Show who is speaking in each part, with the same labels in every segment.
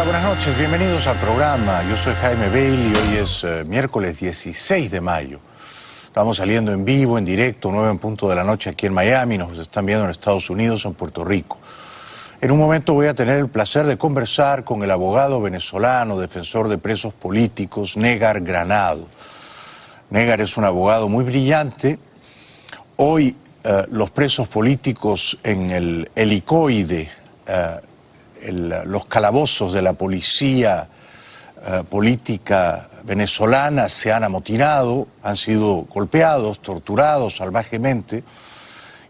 Speaker 1: buenas noches, bienvenidos al programa. Yo soy Jaime Bailey, hoy es miércoles 16 de mayo. Estamos saliendo en vivo, en directo, 9 en punto de la noche aquí en Miami, nos están viendo en Estados Unidos, en Puerto Rico. En un momento voy a tener el placer de conversar con el abogado venezolano, defensor de presos políticos, Negar Granado. Negar es un abogado muy brillante. Hoy los presos políticos en el helicoide, los calabozos de la policía política venezolana se han amotinado, han sido golpeados, torturados salvajemente,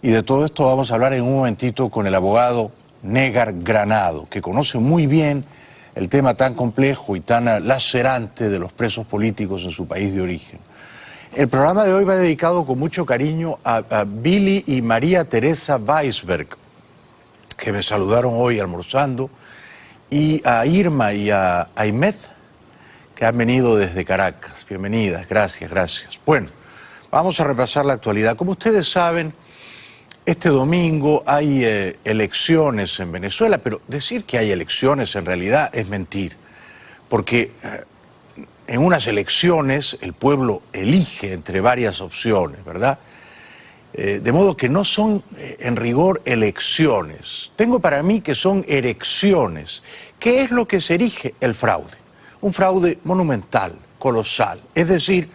Speaker 1: y de todo esto vamos a hablar en un momentito con el abogado Negar Granado, que conoce muy bien el tema tan complejo y tan lacerante de los presos políticos en su país de origen. El programa de hoy va dedicado con mucho cariño a Billy y María Teresa Weisberg, que me saludaron hoy almorzando, y a Irma y a Aymed, que han venido desde Caracas. Bienvenidas, gracias, gracias. Bueno, vamos a repasar la actualidad. Como ustedes saben, este domingo hay elecciones en Venezuela, pero decir que hay elecciones en realidad es mentir, porque en unas elecciones el pueblo elige entre varias opciones, ¿verdad? De modo que no son en rigor elecciones. Tengo para mí que son erecciones. ¿Qué es lo que se erige? El fraude. Un fraude monumental, colosal. Es decir,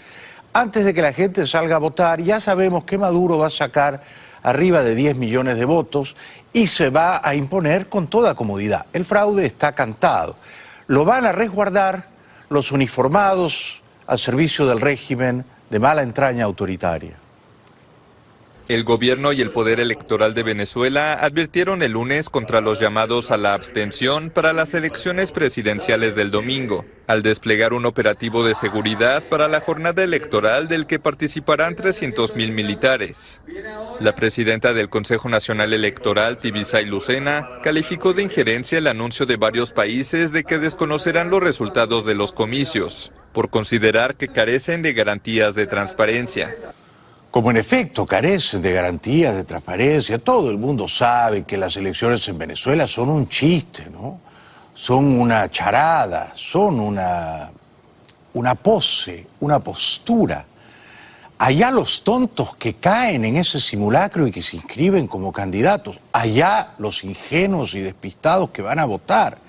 Speaker 1: antes de que la gente salga a votar, ya sabemos que Maduro va a sacar arriba de 10 millones de votos y se va a imponer con toda comodidad. El fraude está cantado. Lo van a resguardar los uniformados al servicio del régimen de mala entraña autoritaria.
Speaker 2: El gobierno y el poder electoral de Venezuela advirtieron el lunes contra los llamados a la abstención para las elecciones presidenciales del domingo, al desplegar un operativo de seguridad para la jornada electoral del que participarán 300.000 militares. La presidenta del Consejo Nacional Electoral, Tibisay Lucena, calificó de injerencia el anuncio de varios países de que desconocerán los resultados de los comicios, por considerar que carecen de garantías de transparencia.
Speaker 1: Como en efecto carecen de garantías de transparencia, todo el mundo sabe que las elecciones en Venezuela son un chiste, ¿no? Son una charada, son una pose, una postura. Allá los tontos que caen en ese simulacro y que se inscriben como candidatos, allá los ingenuos y despistados que van a votar.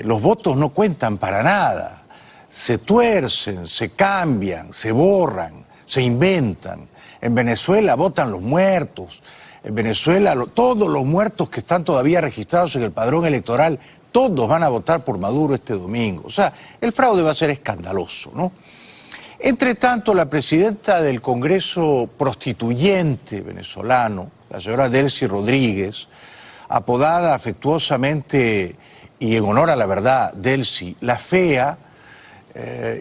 Speaker 1: Los votos no cuentan para nada, se tuercen, se cambian, se borran. Se inventan. En Venezuela votan los muertos. En Venezuela todos los muertos que están todavía registrados en el padrón electoral, todos van a votar por Maduro este domingo. O sea, el fraude va a ser escandaloso, ¿no? Entre tanto, la presidenta del Congreso prostituyente venezolano, la señora Delcy Rodríguez, apodada afectuosamente y en honor a la verdad, Delcy, la Fea,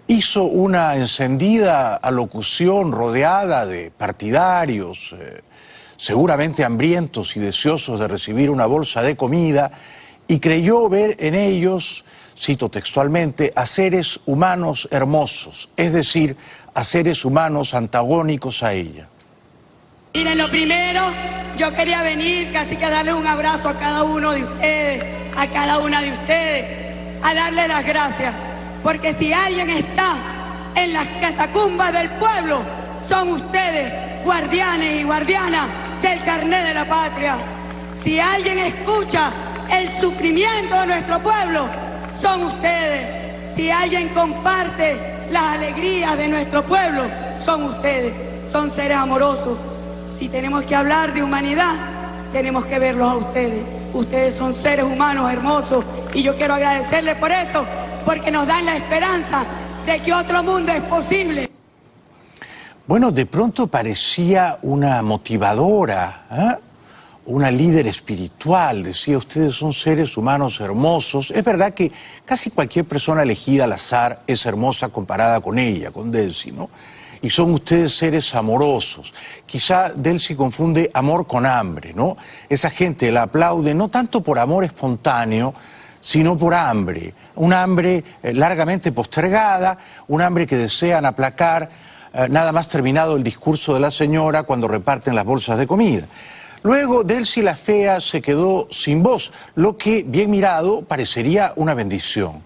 Speaker 1: hizo una encendida alocución rodeada de partidarios, seguramente hambrientos y deseosos de recibir una bolsa de comida, y creyó ver en ellos, cito textualmente, a seres humanos hermosos, es decir, a seres humanos antagónicos a ella.
Speaker 3: Miren, lo primero, yo quería venir casi que a darle un abrazo a cada uno de ustedes, a cada una de ustedes, a darle las gracias. Porque si alguien está en las catacumbas del pueblo, son ustedes, guardianes y guardianas del carné de la patria. Si alguien escucha el sufrimiento de nuestro pueblo, son ustedes. Si alguien comparte las alegrías de nuestro pueblo, son ustedes. Son seres amorosos. Si tenemos que hablar de humanidad, tenemos que verlos a ustedes. Ustedes son seres humanos hermosos y yo quiero agradecerles por eso, porque nos dan la esperanza de que otro mundo es posible.
Speaker 1: Bueno, de pronto parecía una motivadora, una líder espiritual. Decía, ustedes son seres humanos hermosos. Es verdad que casi cualquier persona elegida al azar es hermosa comparada con ella, con Delcy, ¿no? Y son ustedes seres amorosos. Quizá Delcy confunde amor con hambre, ¿no? Esa gente la aplaude no tanto por amor espontáneo, sino por hambre. Un hambre largamente postergada, un hambre que desean aplacar nada más terminado el discurso de la señora cuando reparten las bolsas de comida. Luego, Delcy la Fea se quedó sin voz, lo que, bien mirado, parecería una bendición.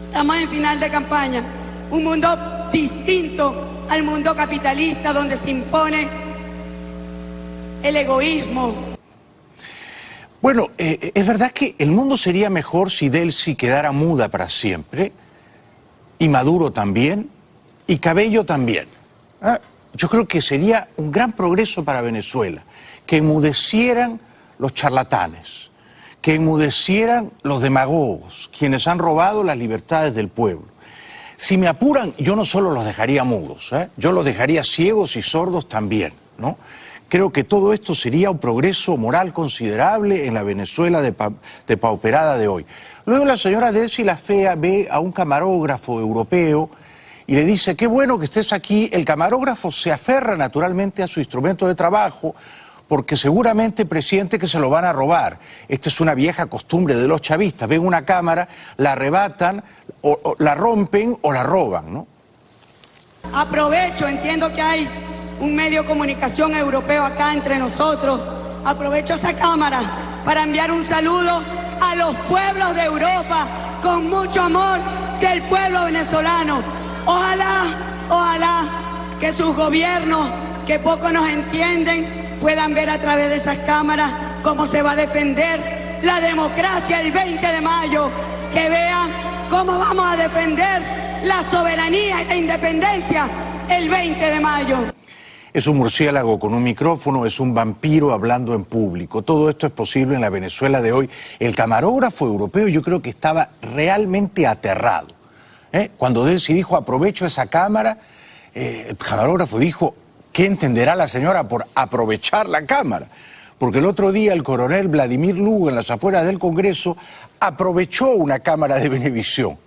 Speaker 3: Estamos en final de campaña, un mundo distinto al mundo capitalista donde se impone el egoísmo.
Speaker 1: Bueno, es verdad que el mundo sería mejor si Delcy quedara muda para siempre, y Maduro también, y Cabello también. Yo creo que sería un gran progreso para Venezuela, que enmudecieran los charlatanes, que enmudecieran los demagogos, quienes han robado las libertades del pueblo. Si me apuran, yo no solo los dejaría mudos, yo los dejaría ciegos y sordos también, ¿no? Creo que todo esto sería un progreso moral considerable en la Venezuela depauperada de hoy. Luego la señora Delcy la Fea ve a un camarógrafo europeo y le dice, qué bueno que estés aquí. El camarógrafo se aferra naturalmente a su instrumento de trabajo porque seguramente presiente que se lo van a robar. Esta es una vieja costumbre de los chavistas. Ven una cámara, la arrebatan, o la rompen o la roban, ¿no?
Speaker 3: Aprovecho, entiendo que hay un medio de comunicación europeo acá entre nosotros. Aprovecho esa cámara para enviar un saludo a los pueblos de Europa con mucho amor del pueblo venezolano. Ojalá que sus gobiernos, que poco nos entienden, puedan ver a través de esas cámaras cómo se va a defender la democracia el 20 de mayo, que vean cómo vamos a defender la soberanía y la independencia el 20 de mayo.
Speaker 1: Es un murciélago con un micrófono, es un vampiro hablando en público. Todo esto es posible en la Venezuela de hoy. El camarógrafo europeo yo creo que estaba realmente aterrado. Cuando Delcy dijo, aprovecho esa cámara, el camarógrafo dijo, ¿qué entenderá la señora por aprovechar la cámara? Porque el otro día el coronel Vladimir Lugo, en las afueras del Congreso, aprovechó una cámara de Venevisión.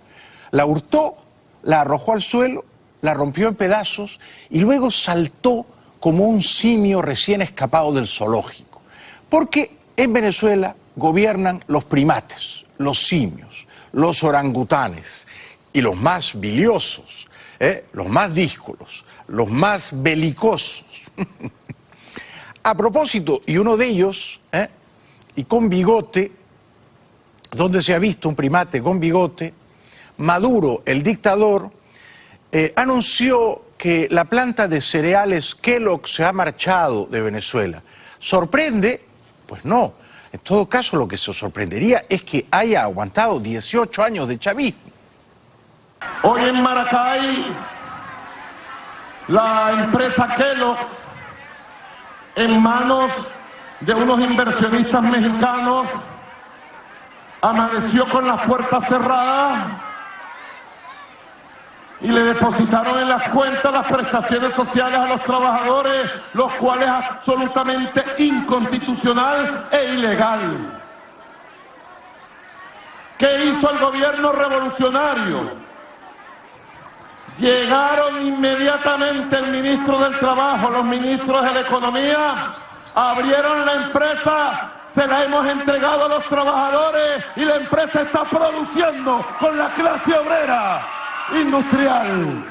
Speaker 1: La hurtó, la arrojó al suelo, la rompió en pedazos y luego saltó como un simio recién escapado del zoológico. Porque en Venezuela gobiernan los primates, los simios, los orangutanes y los más biliosos, los más díscolos, los más belicosos. A propósito, y uno de ellos, y con bigote, ¿dónde se ha visto un primate con bigote? Maduro, el dictador, anunció que la planta de cereales Kellogg se ha marchado de Venezuela. ¿Sorprende? Pues no. En todo caso, lo que se sorprendería es que haya aguantado 18 años de chavismo.
Speaker 4: Hoy en Maracay, la empresa Kellogg, en manos de unos inversionistas mexicanos, amaneció con las puertas cerradas y le depositaron en las cuentas las prestaciones sociales a los trabajadores, los cuales es absolutamente inconstitucional e ilegal. ¿Qué hizo el gobierno revolucionario? Llegaron inmediatamente el ministro del Trabajo, los ministros de la Economía, abrieron la empresa, se la hemos entregado a los trabajadores y la empresa está produciendo con la clase obrera industrial.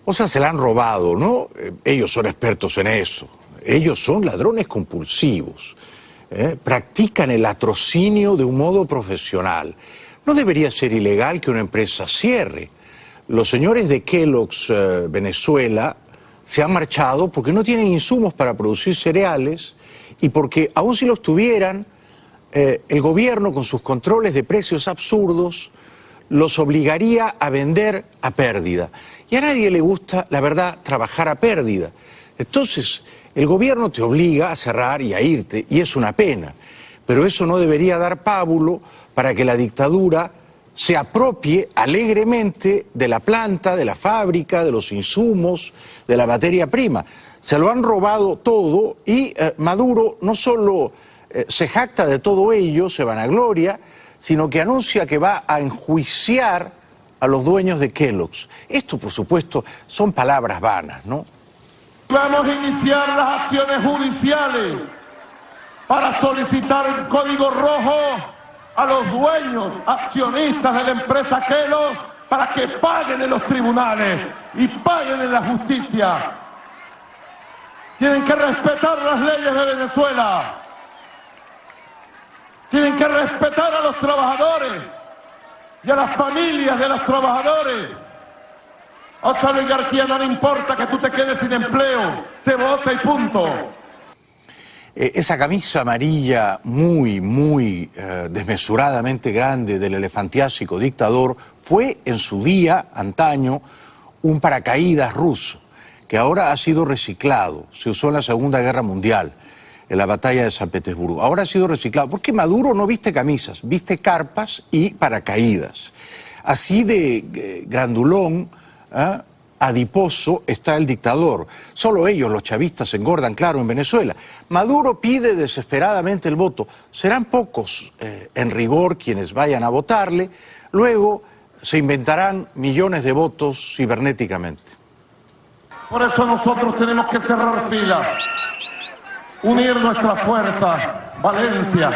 Speaker 1: O sea, se la han robado, ¿no? Ellos son expertos en eso. Ellos son ladrones compulsivos. Practican el latrocinio de un modo profesional. No debería ser ilegal que una empresa cierre. Los señores de Kellogg's Venezuela se han marchado porque no tienen insumos para producir cereales y porque, aun si los tuvieran, el gobierno con sus controles de precios absurdos los obligaría a vender a pérdida. Y a nadie le gusta, la verdad, trabajar a pérdida. Entonces, el gobierno te obliga a cerrar y a irte, y es una pena. Pero eso no debería dar pábulo para que la dictadura se apropie alegremente de la planta, de la fábrica, de los insumos, de la materia prima. Se lo han robado todo y Maduro no solo se jacta de todo ello, se vanagloria, sino que anuncia que va a enjuiciar a los dueños de Kellogg's. Esto, por supuesto, son palabras vanas, ¿no?
Speaker 4: Vamos a iniciar las acciones judiciales para solicitar el código rojo a los dueños, accionistas de la empresa Kellogg, para que paguen en los tribunales y paguen en la justicia Tienen que respetar las leyes de Venezuela. Tienen que respetar a los trabajadores y a las familias de los trabajadores. A José Luis García no le importa que tú te quedes sin empleo, te vota y punto.
Speaker 1: Esa camisa amarilla muy desmesuradamente grande del elefantiásico dictador fue en su día, antaño, un paracaídas ruso, que ahora ha sido reciclado. Se usó en la Segunda Guerra Mundial, en la batalla de San Petersburgo. Ahora ha sido reciclado, porque Maduro no viste camisas, viste carpas y paracaídas. Así de grandulón, adiposo está el dictador. Solo ellos, los chavistas, engordan, claro, en Venezuela. Maduro pide desesperadamente el voto. Serán pocos, en rigor, quienes vayan a votarle. Luego se inventarán millones de votos cibernéticamente.
Speaker 4: Por eso nosotros tenemos que cerrar filas, unir nuestras fuerzas. Valencia,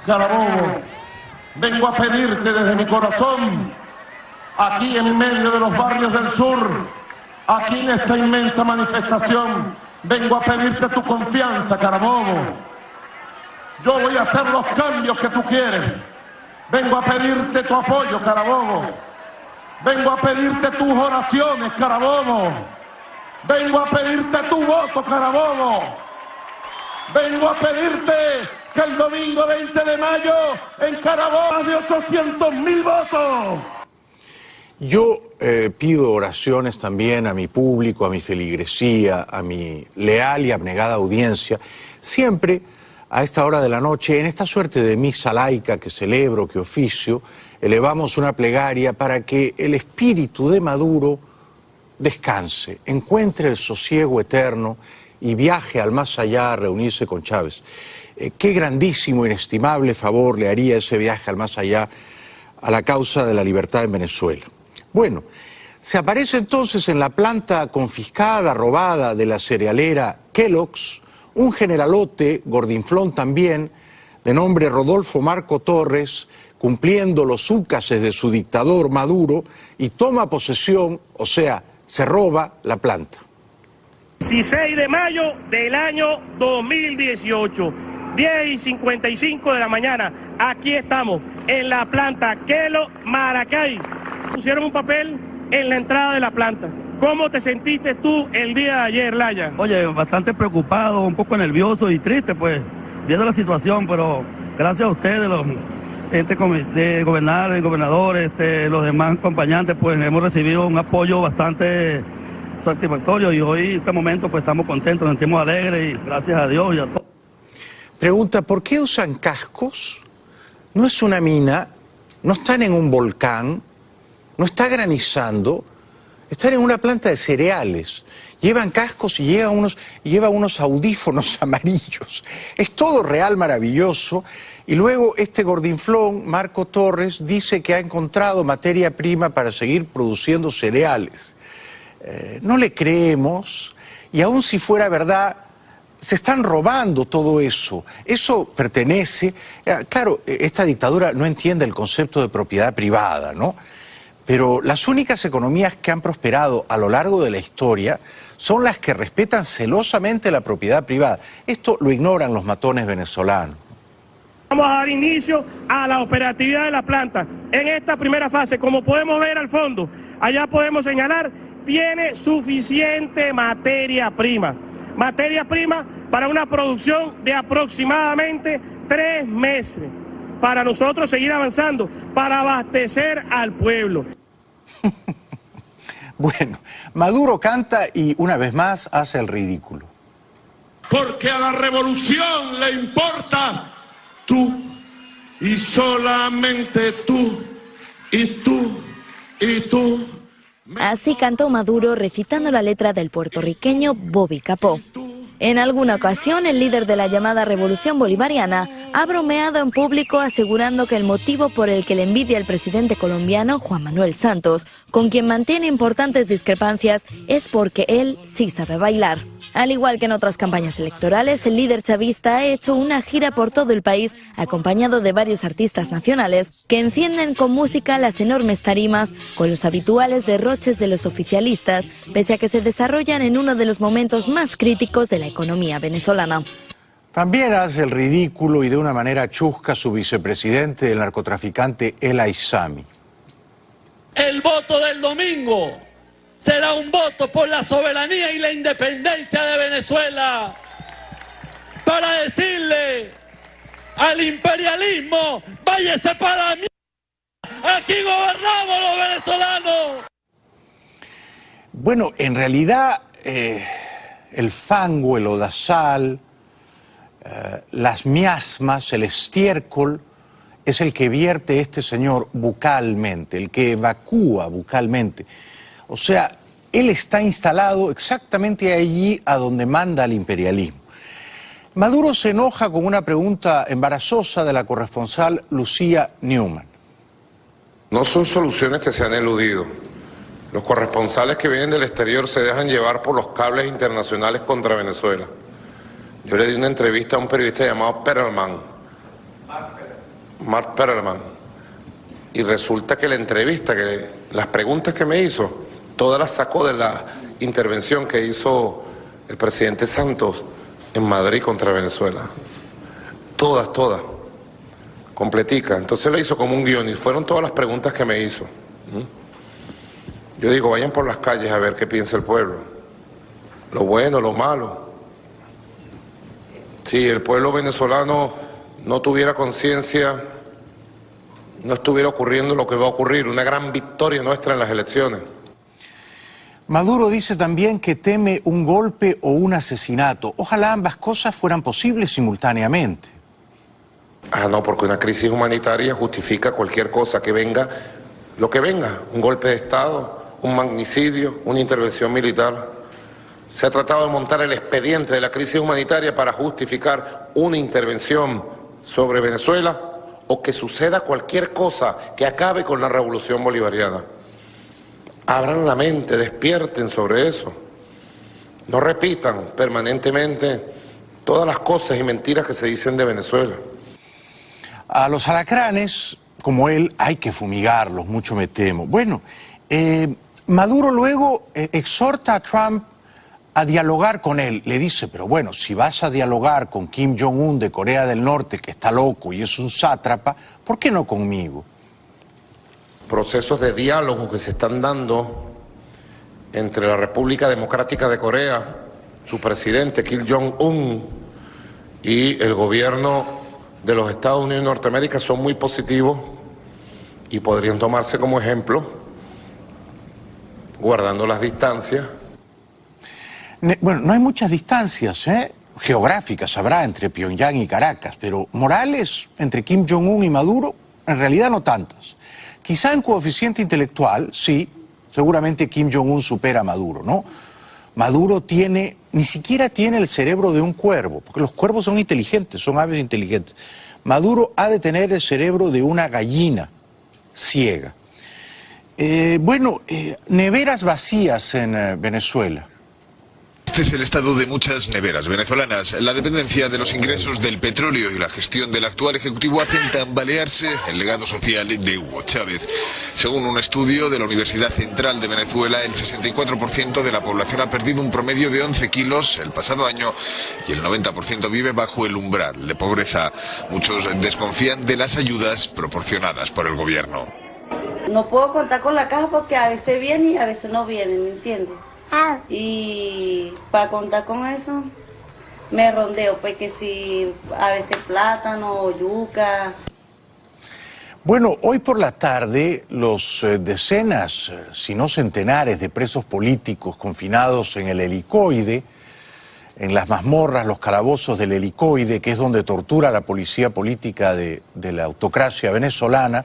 Speaker 4: Carabobo, vengo a pedirte desde mi corazón, aquí en medio de los barrios del sur, aquí en esta inmensa manifestación, vengo a pedirte tu confianza, Carabobo. Yo voy a hacer los cambios que tú quieres. Vengo a pedirte tu apoyo, Carabobo. Vengo a pedirte tus oraciones, Carabobo. Vengo a pedirte tu voto, Carabobo. Vengo a pedirte que el domingo 20 de mayo en Carabobo más de 800.000 votos.
Speaker 1: Yo pido oraciones también a mi público, a mi feligresía, a mi leal y abnegada audiencia, siempre a esta hora de la noche, en esta suerte de misa laica que celebro, que oficio, elevamos una plegaria para que el espíritu de Maduro descanse, encuentre el sosiego eterno y viaje al más allá a reunirse con Chávez. Qué grandísimo, inestimable favor le haría ese viaje al más allá a la causa de la libertad en Venezuela. Bueno, se aparece entonces en la planta confiscada, robada de la cerealera Kellogg's, un generalote, gordinflón también, de nombre Rodolfo Marco Torres, cumpliendo los úcases de su dictador Maduro, y toma posesión, o sea, se roba la planta.
Speaker 5: 16 de mayo del año 2018, 10:55 de la mañana, aquí estamos, en la planta Kellogg's Maracay. Pusieron un papel en la entrada de la planta. ¿Cómo te sentiste tú el día de ayer, Laya?
Speaker 6: Oye, bastante preocupado, un poco nervioso y triste, pues, viendo la situación, pero gracias a ustedes, los de gobernadores, los demás acompañantes, pues hemos recibido un apoyo bastante satisfactorio y hoy, en este momento, pues estamos contentos, nos sentimos alegres y gracias a Dios y a todos.
Speaker 1: Pregunta, ¿por qué usan cascos? No es una mina, no están en un volcán, no está granizando, están en una planta de cereales. Llevan cascos y llevan unos audífonos amarillos. Es todo real maravilloso. Y luego este gordinflón, Marco Torres, dice que ha encontrado materia prima para seguir produciendo cereales. No le creemos, y aun si fuera verdad, se están robando todo eso. Eso pertenece... Claro, esta dictadura no entiende el concepto de propiedad privada, ¿no? Pero las únicas economías que han prosperado a lo largo de la historia son las que respetan celosamente la propiedad privada. Esto lo ignoran los matones venezolanos.
Speaker 5: Vamos a dar inicio a la operatividad de la planta. En esta primera fase, como podemos ver al fondo, allá podemos señalar, tiene suficiente materia prima. Materia prima para una producción de aproximadamente 3 meses. Para nosotros seguir avanzando, para abastecer al pueblo.
Speaker 1: Bueno, Maduro canta y una vez más hace el ridículo.
Speaker 4: Porque a la revolución le importa tú, y solamente tú, y tú, y tú.
Speaker 7: Así cantó Maduro recitando la letra del puertorriqueño Bobby Capó. En alguna ocasión, el líder de la llamada Revolución Bolivariana ha bromeado en público asegurando que el motivo por el que le envidia el presidente colombiano Juan Manuel Santos, con quien mantiene importantes discrepancias, es porque él sí sabe bailar. Al igual que en otras campañas electorales, el líder chavista ha hecho una gira por todo el país acompañado de varios artistas nacionales que encienden con música las enormes tarimas con los habituales derroches de los oficialistas, pese a que se desarrollan en uno de los momentos más críticos de la economía venezolana.
Speaker 1: También hace el ridículo y de una manera chusca su vicepresidente, el narcotraficante El Aissami.
Speaker 4: El voto del domingo será un voto por la soberanía y la independencia de Venezuela, para decirle al imperialismo: váyase para la mierda, aquí gobernamos los venezolanos.
Speaker 1: Bueno, en realidad el fango, el odasal, las miasmas, el estiércol, es el que vierte este señor bucalmente, el que evacúa bucalmente. O sea, él está instalado exactamente allí a donde manda el imperialismo. Maduro se enoja con una pregunta embarazosa de la corresponsal Lucía Newman.
Speaker 8: No son soluciones que se han eludido. Los corresponsales que vienen del exterior se dejan llevar por los cables internacionales contra Venezuela. Yo le di una entrevista a un periodista llamado Mark Perelman, y resulta que la entrevista, las preguntas que me hizo, todas las sacó de la intervención que hizo el presidente Santos en Madrid contra Venezuela. Todas, completica. Entonces lo hizo como un guión y fueron todas las preguntas que me hizo. Yo digo, vayan por las calles a ver qué piensa el pueblo. Lo bueno, lo malo. Si el pueblo venezolano no tuviera conciencia, no estuviera ocurriendo lo que va a ocurrir, una gran victoria nuestra en las elecciones.
Speaker 1: Maduro dice también que teme un golpe o un asesinato. Ojalá ambas cosas fueran posibles simultáneamente.
Speaker 8: No, porque una crisis humanitaria justifica cualquier cosa que venga, lo que venga, un golpe de Estado, un magnicidio, una intervención militar. Se ha tratado de montar el expediente de la crisis humanitaria para justificar una intervención sobre Venezuela o que suceda cualquier cosa que acabe con la revolución bolivariana. Abran la mente, despierten sobre eso. No repitan permanentemente todas las cosas y mentiras que se dicen de Venezuela.
Speaker 1: A los alacranes, como él, hay que fumigarlos, mucho me temo. Bueno, Maduro luego exhorta a Trump a dialogar con él. Le dice, pero bueno, si vas a dialogar con Kim Jong-un de Corea del Norte, que está loco y es un sátrapa, ¿por qué no conmigo?
Speaker 8: Procesos de diálogo que se están dando entre la República Democrática de Corea, su presidente Kim Jong-un, y el gobierno de los Estados Unidos de Norteamérica son muy positivos y podrían tomarse como ejemplo, guardando las distancias.
Speaker 1: Bueno, no hay muchas distancias geográficas, habrá entre Pyongyang y Caracas, pero morales entre Kim Jong-un y Maduro, en realidad no tantas. Quizá en coeficiente intelectual, sí, seguramente Kim Jong-un supera a Maduro, ¿no? Maduro ni siquiera tiene el cerebro de un cuervo, porque los cuervos son inteligentes, son aves inteligentes. Maduro ha de tener el cerebro de una gallina ciega. Neveras vacías en Venezuela.
Speaker 9: Este es el estado de muchas neveras venezolanas. La dependencia de los ingresos del petróleo y la gestión del actual ejecutivo hacen tambalearse el legado social de Hugo Chávez. Según un estudio de la Universidad Central de Venezuela, el 64% de la población ha perdido un promedio de 11 kilos el pasado año y el 90% vive bajo el umbral de pobreza. Muchos desconfían de las ayudas proporcionadas por el gobierno.
Speaker 10: No puedo contar con la caja porque a veces viene y a veces no viene, ¿me entiendes? Y para contar con eso me rondeo, pues que si a veces plátano, yuca.
Speaker 1: Bueno, hoy por la tarde los decenas, si no centenares de presos políticos confinados en el Helicoide, en las mazmorras, los calabozos del Helicoide, que es donde tortura la policía política de la autocracia venezolana.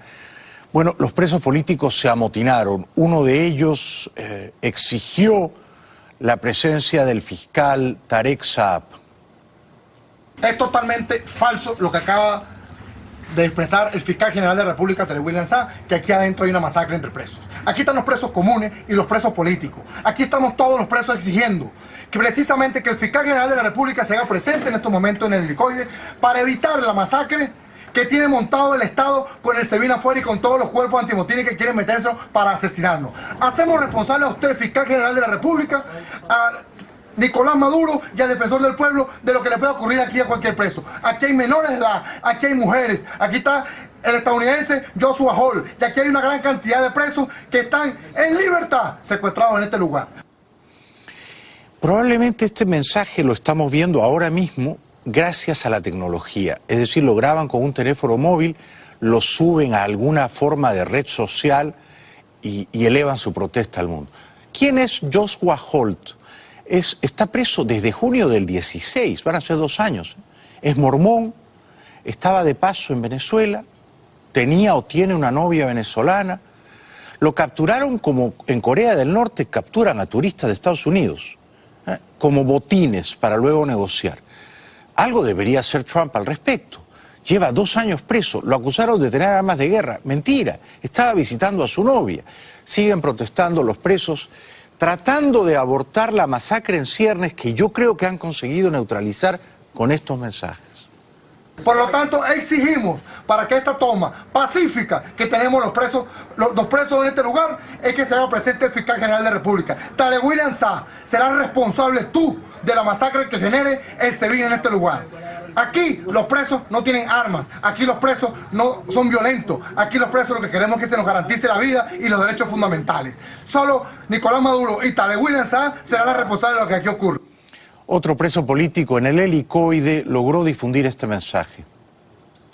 Speaker 1: Bueno, los presos políticos se amotinaron. Uno de ellos exigió la presencia del fiscal Tarek Saab.
Speaker 11: Es totalmente falso lo que acaba de expresar el fiscal general de la República, Tarek William Saab, que aquí adentro hay una masacre entre presos. Aquí están los presos comunes y los presos políticos. Aquí estamos todos los presos exigiendo que precisamente que el fiscal general de la República se haga presente en estos momentos en el helicoide para evitar la masacre que tiene montado el Estado con el SEBIN afuera y con todos los cuerpos antimotines que quieren meterse para asesinarnos. Hacemos responsable a usted, fiscal general de la República, a Nicolás Maduro y al defensor del pueblo de lo que le puede ocurrir aquí a cualquier preso. Aquí hay menores de edad, aquí hay mujeres, aquí está el estadounidense Joshua Hall y aquí hay una gran cantidad de presos que están en libertad secuestrados en este lugar.
Speaker 1: Probablemente este mensaje lo estamos viendo ahora mismo gracias a la tecnología, es decir, lo graban con un teléfono móvil, lo suben a alguna forma de red social y elevan su protesta al mundo. ¿Quién es Joshua Holt? Está preso desde junio del 16, van a ser 2 años. Es mormón, estaba de paso en Venezuela, tenía o tiene una novia venezolana. Lo capturaron como en Corea del Norte capturan a turistas de Estados Unidos, como botines para luego negociar. Algo debería hacer Trump al respecto. Lleva 2 años preso, lo acusaron de tener armas de guerra. Mentira, estaba visitando a su novia. Siguen protestando los presos, tratando de abortar la masacre en ciernes que yo creo que han conseguido neutralizar con estos mensajes.
Speaker 11: Por lo tanto, exigimos para que esta toma pacífica que tenemos los presos en este lugar, es que se haga presente el fiscal general de la República. Tarek William Saab, serás responsable tú de la masacre que genere el SEBIN en este lugar. Aquí los presos no tienen armas, aquí los presos no son violentos, aquí los presos lo que queremos es que se nos garantice la vida y los derechos fundamentales. Solo Nicolás Maduro y Tarek William Saab serán los responsables de lo que aquí ocurre.
Speaker 1: Otro preso político en el helicoide logró difundir este mensaje.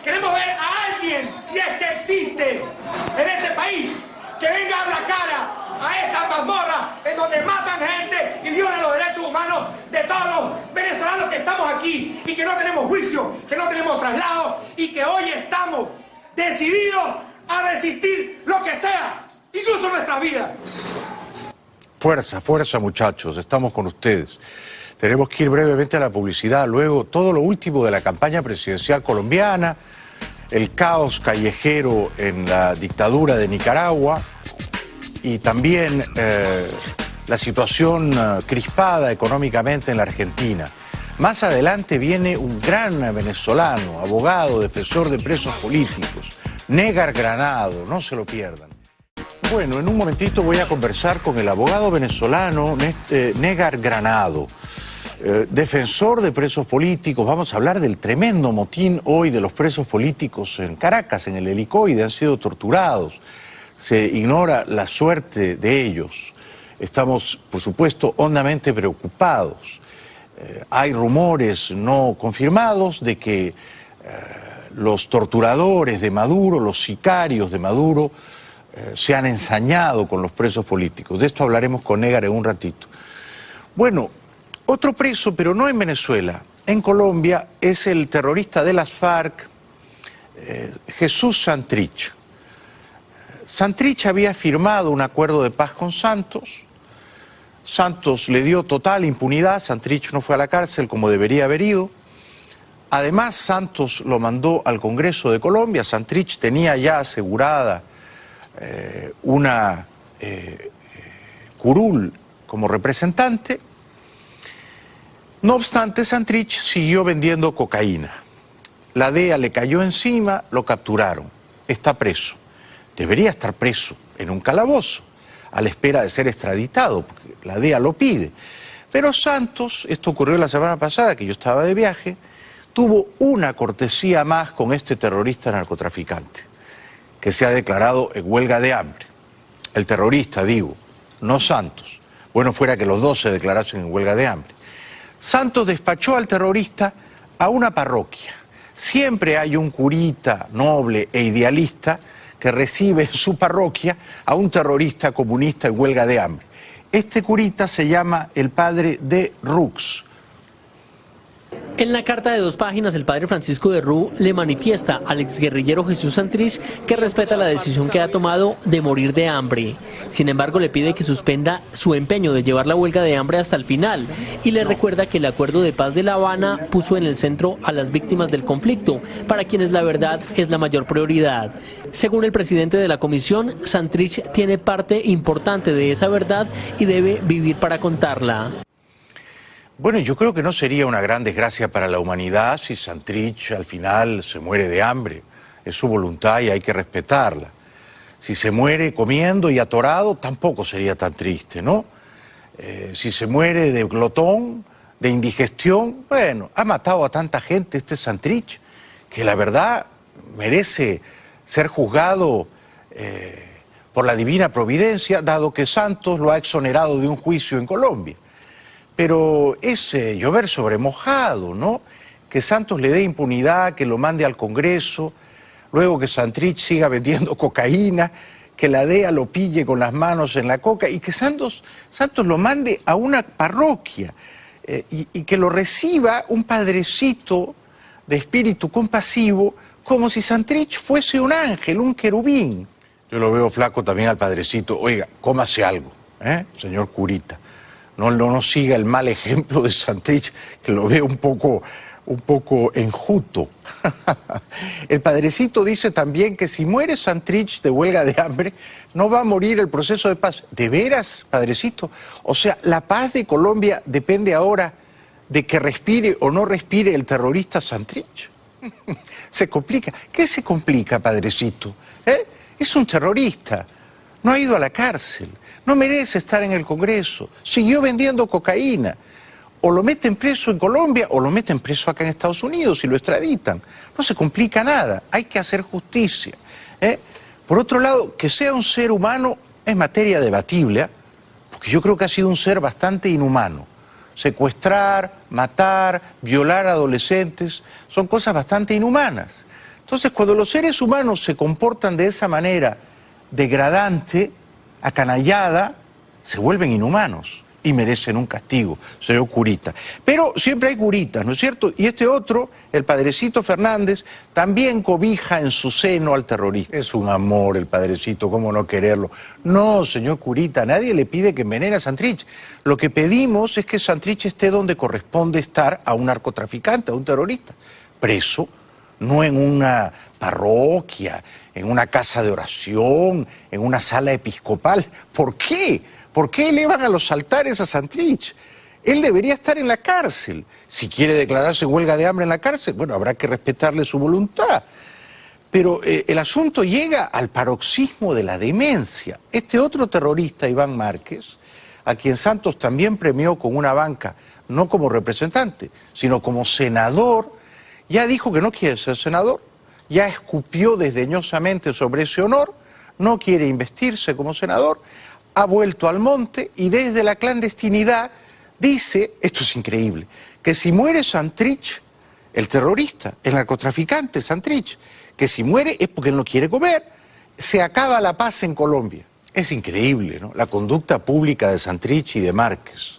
Speaker 12: Queremos ver a alguien, si es que existe en este país, que venga a la cara a esta mazmorra en donde matan gente y violan los derechos humanos de todos los venezolanos que estamos aquí y que no tenemos juicio, que no tenemos traslado y que hoy estamos decididos a resistir lo que sea, incluso nuestras vidas.
Speaker 1: Fuerza, fuerza muchachos, estamos con ustedes. Tenemos que ir brevemente a la publicidad, luego todo lo último de la campaña presidencial colombiana, el caos callejero en la dictadura de Nicaragua y también la situación crispada económicamente en la Argentina. Más adelante viene un gran venezolano, abogado, defensor de presos políticos, Negar Granado, no se lo pierdan. Bueno, en un momentito voy a conversar con el abogado venezolano Negar Granado, defensor de presos políticos. Vamos a hablar del tremendo motín hoy de los presos políticos en Caracas, en el helicoide, han sido torturados. Se ignora la suerte de ellos. Estamos, por supuesto, hondamente preocupados. Hay rumores no confirmados de que los torturadores de Maduro, los sicarios de Maduro, se han ensañado con los presos políticos. De esto hablaremos con Negar en un ratito. Bueno, otro preso, pero no en Venezuela, en Colombia, es el terrorista de las FARC, Jesús Santrich. Santrich había firmado un acuerdo de paz con Santos. Santos le dio total impunidad, Santrich no fue a la cárcel como debería haber ido. Además, Santos lo mandó al Congreso de Colombia. Santrich tenía ya asegurada una curul como representante. No obstante, Santrich siguió vendiendo cocaína. La DEA le cayó encima, lo capturaron. Está preso. Debería estar preso en un calabozo, a la espera de ser extraditado, porque la DEA lo pide. Pero Santos, esto ocurrió la semana pasada, que yo estaba de viaje, tuvo una cortesía más con este terrorista narcotraficante, que se ha declarado en huelga de hambre. El terrorista, digo, no Santos. Bueno fuera que los dos se declarasen en huelga de hambre. Santos despachó al terrorista a una parroquia. Siempre hay un curita noble e idealista que recibe en su parroquia a un terrorista comunista en huelga de hambre. Este curita se llama el padre de Rux.
Speaker 13: En la carta de 2 páginas, el padre Francisco de Rú le manifiesta al exguerrillero Jesús Santrich que respeta la decisión que ha tomado de morir de hambre. Sin embargo, le pide que suspenda su empeño de llevar la huelga de hambre hasta el final y le recuerda que el acuerdo de paz de La Habana puso en el centro a las víctimas del conflicto, para quienes la verdad es la mayor prioridad. Según el presidente de la comisión, Santrich tiene parte importante de esa verdad y debe vivir para contarla.
Speaker 1: Bueno, yo creo que no sería una gran desgracia para la humanidad si Santrich al final se muere de hambre. Es su voluntad y hay que respetarla. Si se muere comiendo y atorado, tampoco sería tan triste, ¿no? Si se muere de glotón, de indigestión, bueno, ha matado a tanta gente este Santrich, que la verdad merece ser juzgado por la divina providencia, dado que Santos lo ha exonerado de un juicio en Colombia. Pero es llover sobre mojado, ¿no? Que Santos le dé impunidad, que lo mande al Congreso, luego que Santrich siga vendiendo cocaína, que la DEA lo pille con las manos en la coca y que Santos lo mande a una parroquia y que lo reciba un padrecito de espíritu compasivo como si Santrich fuese un ángel, un querubín. Yo lo veo flaco también al padrecito. Oiga, cómase algo, señor curita. No siga el mal ejemplo de Santrich, que lo veo un poco enjuto. El padrecito dice también que si muere Santrich de huelga de hambre, no va a morir el proceso de paz. ¿De veras, padrecito? O sea, ¿la paz de Colombia depende ahora de que respire o no respire el terrorista Santrich? Se complica. ¿Qué se complica, padrecito? Es un terrorista. No ha ido a la cárcel. No merece estar en el Congreso. Siguió vendiendo cocaína. O lo meten preso en Colombia o lo meten preso acá en Estados Unidos y lo extraditan. No se complica nada. Hay que hacer justicia. Por otro lado, que sea un ser humano es materia debatible, porque yo creo que ha sido un ser bastante inhumano. Secuestrar, matar, violar a adolescentes son cosas bastante inhumanas. Entonces, cuando los seres humanos se comportan de esa manera degradante, acanallada, se vuelven inhumanos y merecen un castigo, señor curita. Pero siempre hay curitas, ¿no es cierto? Y este otro, el padrecito Fernández, también cobija en su seno al terrorista. Es un amor el padrecito, ¿cómo no quererlo? No, señor curita, nadie le pide que envenene a Santrich. Lo que pedimos es que Santrich esté donde corresponde estar a un narcotraficante, a un terrorista. Preso, no en una parroquia, en una casa de oración, en una sala episcopal. ¿Por qué? ¿Por qué elevan a los altares a Santrich? Él debería estar en la cárcel. Si quiere declararse huelga de hambre en la cárcel, bueno, habrá que respetarle su voluntad. Pero el asunto llega al paroxismo de la demencia. Este otro terrorista, Iván Márquez, a quien Santos también premió con una banca, no como representante, sino como senador, ya dijo que no quiere ser senador, ya escupió desdeñosamente sobre ese honor, no quiere investirse como senador, ha vuelto al monte y desde la clandestinidad dice, esto es increíble, que si muere Santrich, el terrorista, el narcotraficante Santrich, que si muere es porque él no quiere comer, se acaba la paz en Colombia. Es increíble, ¿no? La conducta pública de Santrich y de Márquez.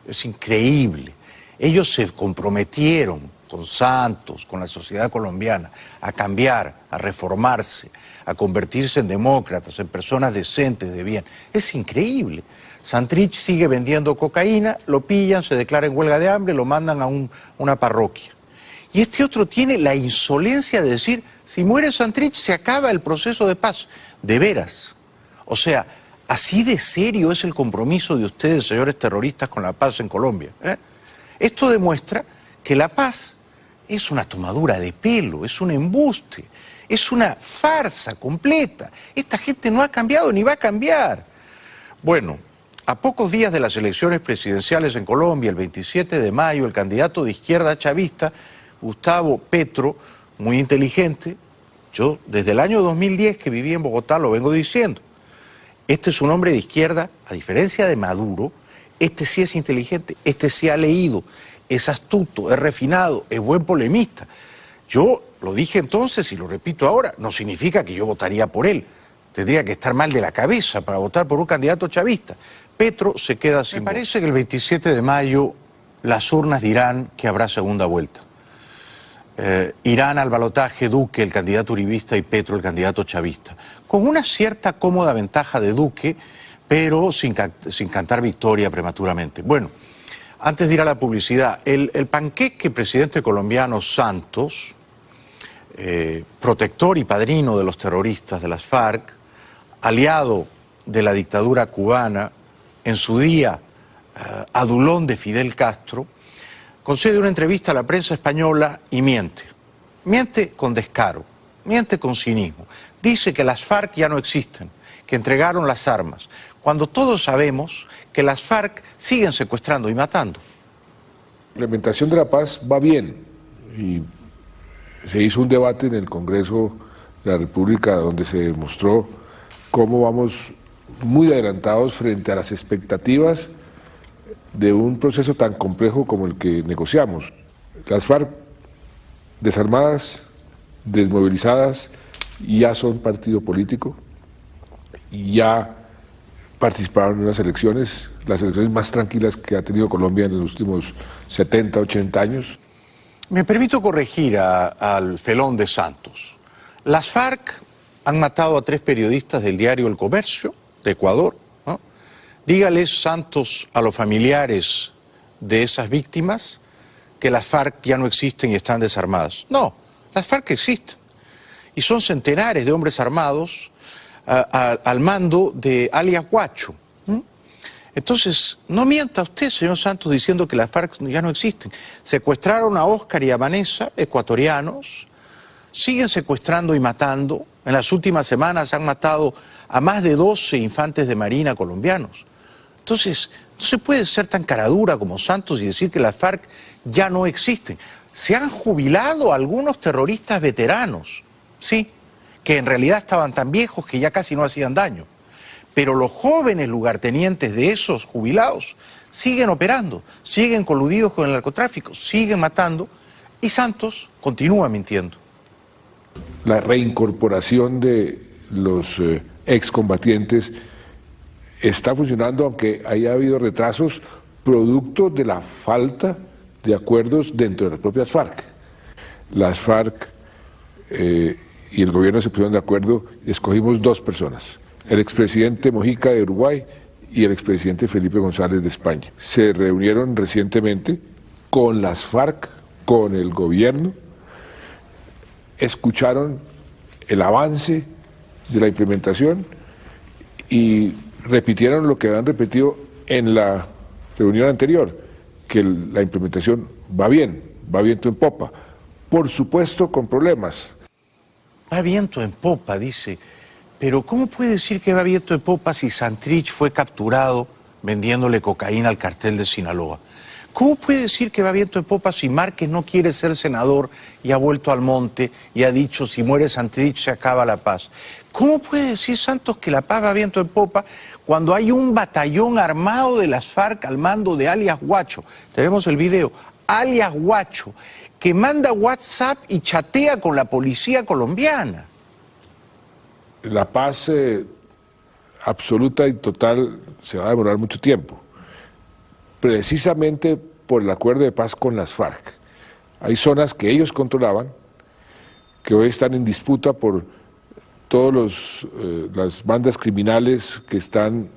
Speaker 1: Es increíble. Ellos se comprometieron con Santos, con la sociedad colombiana, a cambiar, a reformarse, a convertirse en demócratas, en personas decentes, de bien. Es increíble. Santrich sigue vendiendo cocaína, lo pillan, se declara en huelga de hambre, lo mandan a una parroquia. Y este otro tiene la insolencia de decir, si muere Santrich se acaba el proceso de paz. De veras. O sea, así de serio es el compromiso de ustedes, señores terroristas, con la paz en Colombia. Esto demuestra que la paz es una tomadura de pelo, es un embuste, es una farsa completa. Esta gente no ha cambiado ni va a cambiar. Bueno, a pocos días de las elecciones presidenciales en Colombia, el 27 de mayo, el candidato de izquierda chavista, Gustavo Petro, muy inteligente, yo desde el año 2010 que viví en Bogotá lo vengo diciendo, este es un hombre de izquierda, a diferencia de Maduro, este sí es inteligente, este sí ha leído, es astuto, es refinado, es buen polemista. Yo lo dije entonces y lo repito ahora, no significa que yo votaría por él. Tendría que estar mal de la cabeza para votar por un candidato chavista. Petro se queda sin voz. Me parece que el 27 de mayo las urnas dirán que habrá segunda vuelta. Irán al balotaje Duque, el candidato uribista, y Petro, el candidato chavista, con una cierta cómoda ventaja de Duque, pero sin cantar victoria prematuramente. Bueno, antes de ir a la publicidad, el panqueque presidente colombiano Santos, protector y padrino de los terroristas de las FARC, aliado de la dictadura cubana, en su día adulón de Fidel Castro, concede una entrevista a la prensa española y miente. Miente con descaro, miente con cinismo. Dice que las FARC ya no existen, que entregaron las armas, cuando todos sabemos que las FARC siguen secuestrando y matando.
Speaker 14: La implementación de la paz va bien y se hizo un debate en el Congreso de la República donde se demostró cómo vamos muy adelantados frente a las expectativas de un proceso tan complejo como el que negociamos. Las FARC desarmadas, desmovilizadas, ya son partido político, ya participaron en las elecciones más tranquilas que ha tenido Colombia en los últimos 70, 80 años.
Speaker 1: Me permito corregir al felón de Santos. Las FARC han matado a 3 periodistas del diario El Comercio, de Ecuador, ¿no? Dígales, Santos, a los familiares de esas víctimas que las FARC ya no existen y están desarmadas. No, las FARC existen. Y son centenares de hombres armados al mando de alias Guacho. Entonces, no mienta usted, señor Santos, diciendo que las FARC ya no existen. Secuestraron a Óscar y a Vanessa, ecuatorianos, siguen secuestrando y matando. En las últimas semanas han matado a más de 12 infantes de marina colombianos. Entonces, no se puede ser tan caradura como Santos y decir que las FARC ya no existen. Se han jubilado algunos terroristas veteranos, sí, que en realidad estaban tan viejos que ya casi no hacían daño. Pero los jóvenes lugartenientes de esos jubilados siguen operando, siguen coludidos con el narcotráfico, siguen matando, y Santos continúa mintiendo.
Speaker 14: La reincorporación de los excombatientes está funcionando, aunque haya habido retrasos producto de la falta de acuerdos dentro de las propias FARC. Las FARC y el gobierno se pusieron de acuerdo y escogimos 2 personas, el expresidente Mojica de Uruguay y el expresidente Felipe González de España. Se reunieron recientemente con las FARC, con el gobierno, escucharon el avance de la implementación y repitieron lo que habían repetido en la reunión anterior, que la implementación va viento en popa, por supuesto con problemas.
Speaker 1: Va viento en popa, dice, pero ¿cómo puede decir que va viento en popa si Santrich fue capturado vendiéndole cocaína al cartel de Sinaloa? ¿Cómo puede decir que va viento en popa si Márquez no quiere ser senador y ha vuelto al monte y ha dicho si muere Santrich se acaba la paz? ¿Cómo puede decir Santos que la paz va viento en popa cuando hay un batallón armado de las FARC al mando de alias Guacho? Tenemos el video, alias Guacho, que manda WhatsApp y chatea con la policía colombiana.
Speaker 14: La paz absoluta y total se va a demorar mucho tiempo, precisamente por el acuerdo de paz con las FARC. Hay zonas que ellos controlaban, que hoy están en disputa por todas las bandas criminales que están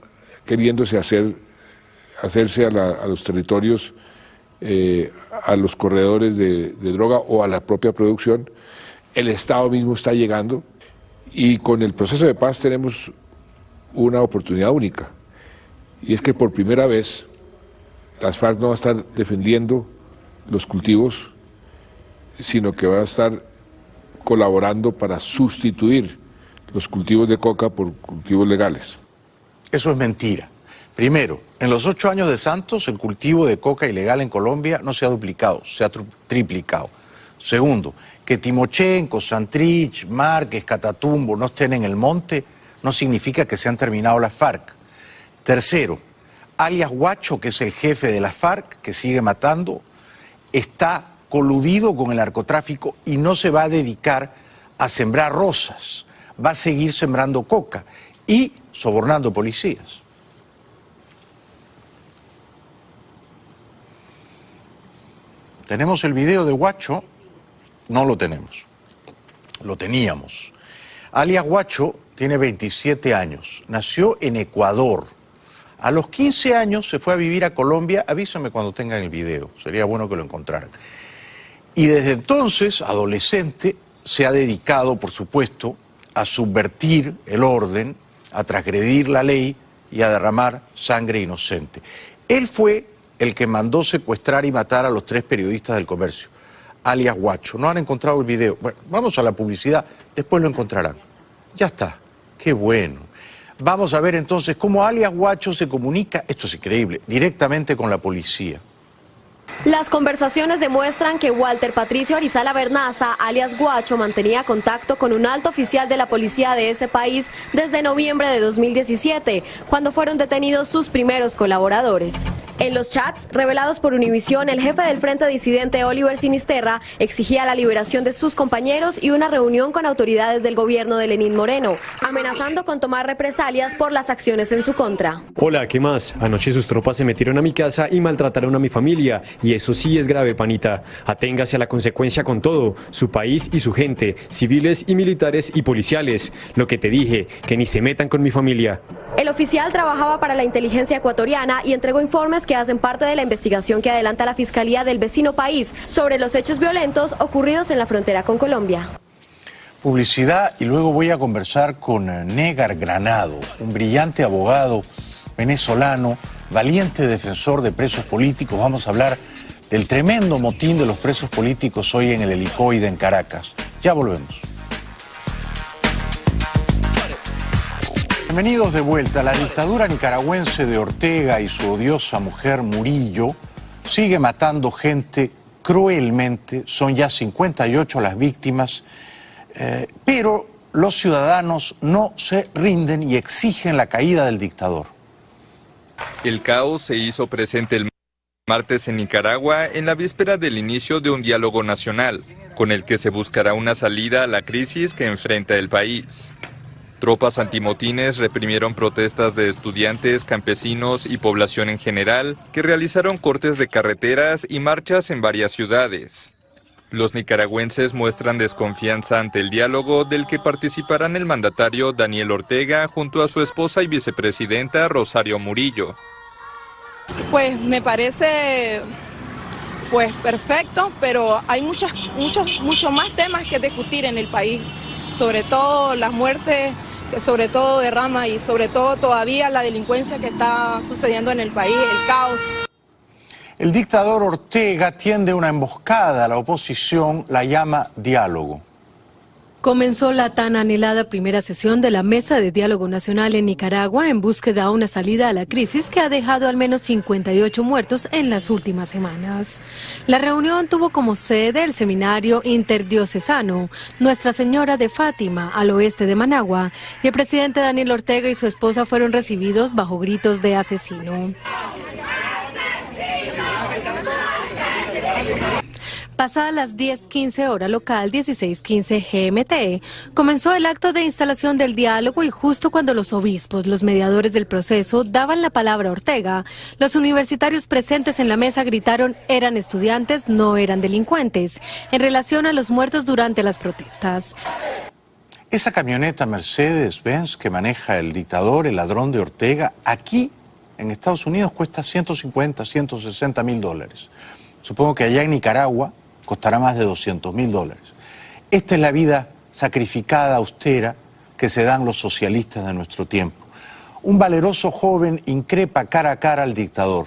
Speaker 14: queriéndose hacerse a los territorios, a los corredores de droga o a la propia producción. El Estado mismo está llegando y con el proceso de paz tenemos una oportunidad única, y es que por primera vez las FARC no va a estar defendiendo los cultivos, sino que va a estar colaborando para sustituir los cultivos de coca por cultivos legales.
Speaker 1: Eso es mentira. Primero, en los 8 años de Santos, el cultivo de coca ilegal en Colombia no se ha duplicado, se ha triplicado. Segundo, que Timochenko, Santrich, Márquez, Catatumbo no estén en el monte no significa que se han terminado las FARC. Tercero, alias Guacho, que es el jefe de las FARC, que sigue matando, está coludido con el narcotráfico y no se va a dedicar a sembrar rosas, va a seguir sembrando coca y sobornando policías. ¿Tenemos el video de Guacho? No lo tenemos. Lo teníamos. Alias Guacho tiene 27 años. Nació en Ecuador. A los 15 años se fue a vivir a Colombia. Avísame cuando tengan el video. Sería bueno que lo encontraran. Y desde entonces, adolescente, se ha dedicado, por supuesto, a subvertir el orden, a transgredir la ley y a derramar sangre inocente. Él fue el que mandó secuestrar y matar a los 3 periodistas del Comercio, alias Guacho. No han encontrado el video. Bueno, vamos a la publicidad, después lo encontrarán. Ya está, qué bueno. Vamos a ver entonces cómo alias Guacho se comunica, esto es increíble, directamente con la policía.
Speaker 15: Las conversaciones demuestran que Walter Patricio Arizala Bernaza, alias Guacho, mantenía contacto con un alto oficial de la policía de ese país desde noviembre de 2017, cuando fueron detenidos sus primeros colaboradores. En los chats revelados por Univisión, el jefe del Frente Disidente Oliver Sinisterra exigía la liberación de sus compañeros y una reunión con autoridades del gobierno de Lenín Moreno, amenazando con tomar represalias por las acciones en su contra.
Speaker 16: Hola, ¿qué más? Anoche sus tropas se metieron a mi casa y maltrataron a mi familia, y eso sí es grave, panita. Aténgase a la consecuencia con todo, su país y su gente, civiles y militares y policiales. Lo que te dije, que ni se metan con mi familia.
Speaker 15: El oficial trabajaba para la inteligencia ecuatoriana y entregó informes que hacen parte de la investigación que adelanta la Fiscalía del vecino país sobre los hechos violentos ocurridos en la frontera con Colombia.
Speaker 1: Publicidad y luego voy a conversar con Negar Granado, un brillante abogado venezolano, valiente defensor de presos políticos. Vamos a hablar del tremendo motín de los presos políticos hoy en el Helicoide en Caracas. Ya volvemos. Bienvenidos de vuelta. La dictadura nicaragüense de Ortega y su odiosa mujer Murillo sigue matando gente cruelmente. Son ya 58 las víctimas, pero los ciudadanos no se rinden y exigen la caída del dictador.
Speaker 2: El caos se hizo presente el martes en Nicaragua en la víspera del inicio de un diálogo nacional, con el que se buscará una salida a la crisis que enfrenta el país. Tropas antimotines reprimieron protestas de estudiantes, campesinos y población en general, que realizaron cortes de carreteras y marchas en varias ciudades. Los nicaragüenses muestran desconfianza ante el diálogo del que participarán el mandatario Daniel Ortega junto a su esposa y vicepresidenta Rosario Murillo.
Speaker 17: Pues me parece perfecto, pero hay muchos más temas que discutir en el país, sobre todo las muertes, que sobre todo derrama y sobre todo todavía la delincuencia que está sucediendo en el país, el caos.
Speaker 1: El dictador Ortega tiende una emboscada a la oposición, la llama diálogo.
Speaker 18: Comenzó la tan anhelada primera sesión de la Mesa de Diálogo Nacional en Nicaragua en búsqueda de una salida a la crisis que ha dejado al menos 58 muertos en las últimas semanas. La reunión tuvo como sede el seminario interdiocesano Nuestra Señora de Fátima, al oeste de Managua, y el presidente Daniel Ortega y su esposa fueron recibidos bajo gritos de asesino. Pasadas las 10:15 hora local, 16:15 GMT, comenzó el acto de instalación del diálogo y justo cuando los obispos, los mediadores del proceso, daban la palabra a Ortega, los universitarios presentes en la mesa gritaron eran estudiantes, no eran delincuentes, en relación a los muertos durante las protestas.
Speaker 1: Esa camioneta Mercedes-Benz que maneja el dictador, el ladrón de Ortega, aquí en Estados Unidos cuesta 150, 160 mil dólares. Supongo que allá en Nicaragua costará más de 200.000 dólares. Esta es la vida sacrificada, austera, que se dan los socialistas de nuestro tiempo. Un valeroso joven increpa cara a cara al dictador.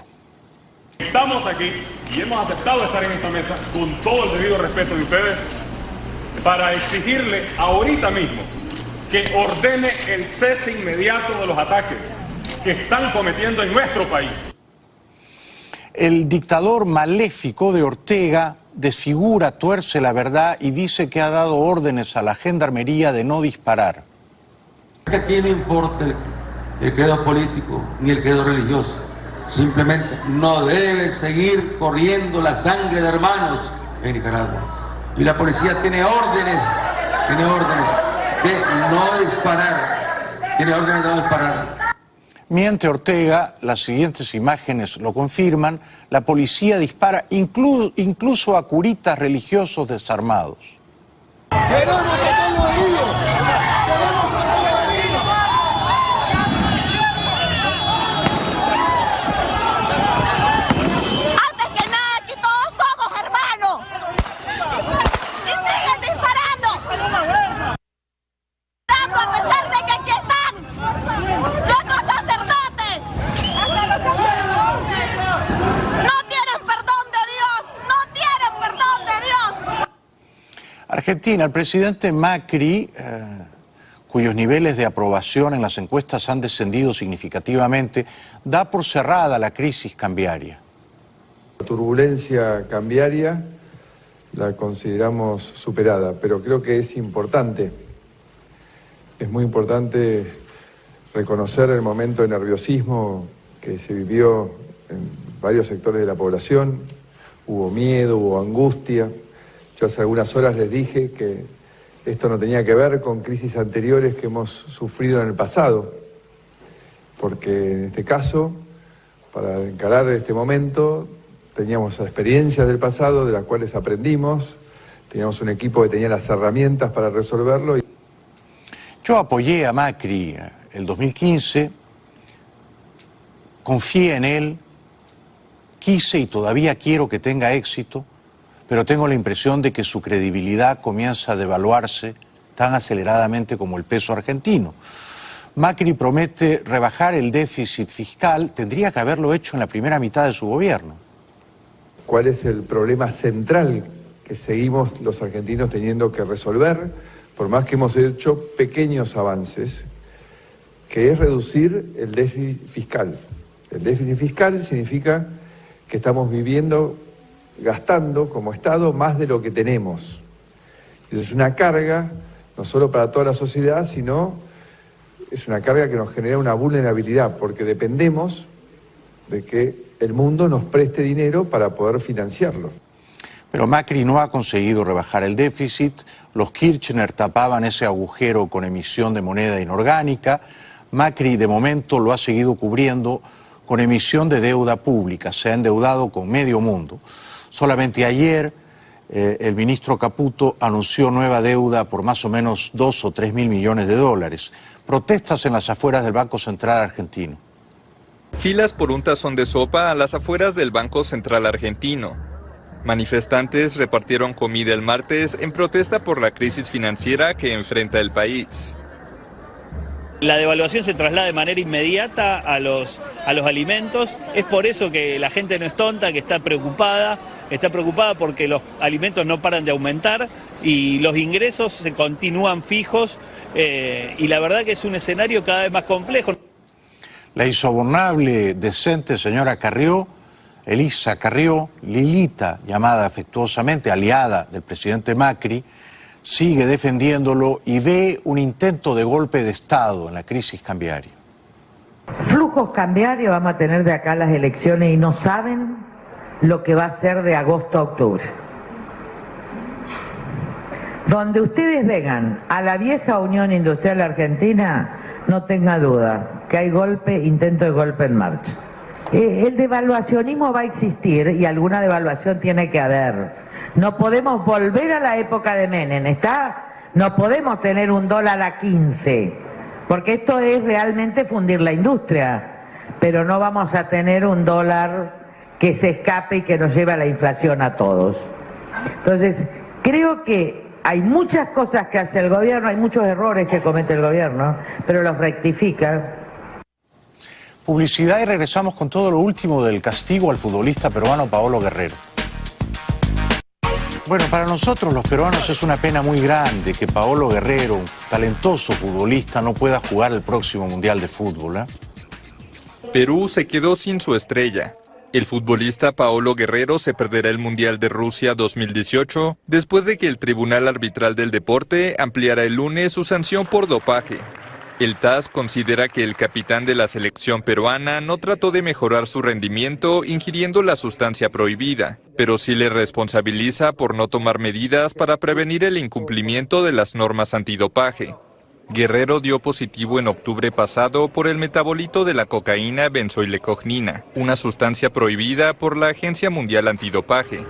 Speaker 19: Estamos aquí y hemos aceptado estar en esta mesa con todo el debido respeto de ustedes para exigirle ahorita mismo que ordene el cese inmediato de los ataques que están cometiendo en nuestro país.
Speaker 1: El dictador maléfico de Ortega desfigura, tuerce la verdad y dice que ha dado órdenes a la gendarmería de no disparar.
Speaker 20: Aquí no importa el credo político ni el credo religioso. Simplemente no debe seguir corriendo la sangre de hermanos en Nicaragua. Y la policía tiene órdenes de no disparar. Tiene órdenes de no disparar.
Speaker 1: Miente Ortega, las siguientes imágenes lo confirman, la policía dispara incluso a curitas religiosos desarmados.
Speaker 12: ¡Queremos a todos los heridos! ¡Queremos a todos los heridos!
Speaker 21: Antes que nada, aquí todos somos hermanos. ¡Y siguen disparando! A pesar de que aquí están nuestros sacerdotes. No tienen perdón de Dios. No tienen perdón de Dios.
Speaker 1: Argentina, el presidente Macri, cuyos niveles de aprobación en las encuestas han descendido significativamente, da por cerrada la crisis cambiaria.
Speaker 22: La turbulencia cambiaria la consideramos superada, pero creo que es importante. Es muy importante reconocer el momento de nerviosismo que se vivió en varios sectores de la población. Hubo miedo, hubo angustia. Yo hace algunas horas les dije que esto no tenía que ver con crisis anteriores que hemos sufrido en el pasado, porque en este caso, para encarar este momento, teníamos experiencias del pasado de las cuales aprendimos, teníamos un equipo que tenía las herramientas para resolverlo.
Speaker 1: Yo apoyé a Macri el 2015, confié en él, quise y todavía quiero que tenga éxito, pero tengo la impresión de que su credibilidad comienza a devaluarse tan aceleradamente como el peso argentino. Macri promete rebajar el déficit fiscal, tendría que haberlo hecho en la primera mitad de su gobierno.
Speaker 22: ¿Cuál es el problema central que seguimos los argentinos teniendo que resolver, por más que hemos hecho pequeños avances, que es reducir el déficit fiscal? El déficit fiscal significa que estamos gastando como Estado más de lo que tenemos. Y es una carga, no solo para toda la sociedad, sino es una carga que nos genera una vulnerabilidad, porque dependemos de que el mundo nos preste dinero para poder financiarlo.
Speaker 1: Pero Macri no ha conseguido rebajar el déficit, los Kirchner tapaban ese agujero con emisión de moneda inorgánica, Macri de momento lo ha seguido cubriendo con emisión de deuda pública, se ha endeudado con medio mundo. Solamente ayer el ministro Caputo anunció nueva deuda por más o menos 2 o 3 mil millones de dólares. Protestas en las afueras del Banco Central argentino.
Speaker 2: Filas por un tazón de sopa a las afueras del Banco Central argentino. Manifestantes repartieron comida el martes en protesta por la crisis financiera que enfrenta el país.
Speaker 23: La devaluación se traslada de manera inmediata a los alimentos. Es por eso que la gente no es tonta, que está preocupada porque los alimentos no paran de aumentar y los ingresos se continúan fijos y la verdad que es un escenario cada vez más complejo.
Speaker 1: La insobornable, decente señora Carrió, Elisa Carrió, Lilita, llamada afectuosamente aliada del presidente Macri, sigue defendiéndolo y ve un intento de golpe de Estado en la crisis cambiaria.
Speaker 24: Flujos cambiarios vamos a tener de acá las elecciones y no saben lo que va a ser de agosto a octubre. Donde ustedes vengan a la vieja Unión Industrial Argentina, no tenga duda que hay intento de golpe en marcha. El devaluacionismo va a existir y alguna devaluación tiene que haber. No podemos volver a la época de Menem, no podemos tener un dólar a 15, porque esto es realmente fundir la industria, pero no vamos a tener un dólar que se escape y que nos lleve a la inflación a todos. Entonces, creo que hay muchas cosas que hace el gobierno, hay muchos errores que comete el gobierno, pero los rectifica.
Speaker 1: Publicidad y regresamos con todo lo último del castigo al futbolista peruano Paolo Guerrero. Bueno, para nosotros los peruanos es una pena muy grande que Paolo Guerrero, un talentoso futbolista, no pueda jugar el próximo Mundial de Fútbol.
Speaker 2: Perú se quedó sin su estrella. El futbolista Paolo Guerrero se perderá el Mundial de Rusia 2018 después de que el Tribunal Arbitral del Deporte ampliara el lunes su sanción por dopaje. El TAS considera que el capitán de la selección peruana no trató de mejorar su rendimiento ingiriendo la sustancia prohibida, pero sí le responsabiliza por no tomar medidas para prevenir el incumplimiento de las normas antidopaje. Guerrero dio positivo en octubre pasado por el metabolito de la cocaína benzoilecognina, una sustancia prohibida por la Agencia Mundial Antidopaje.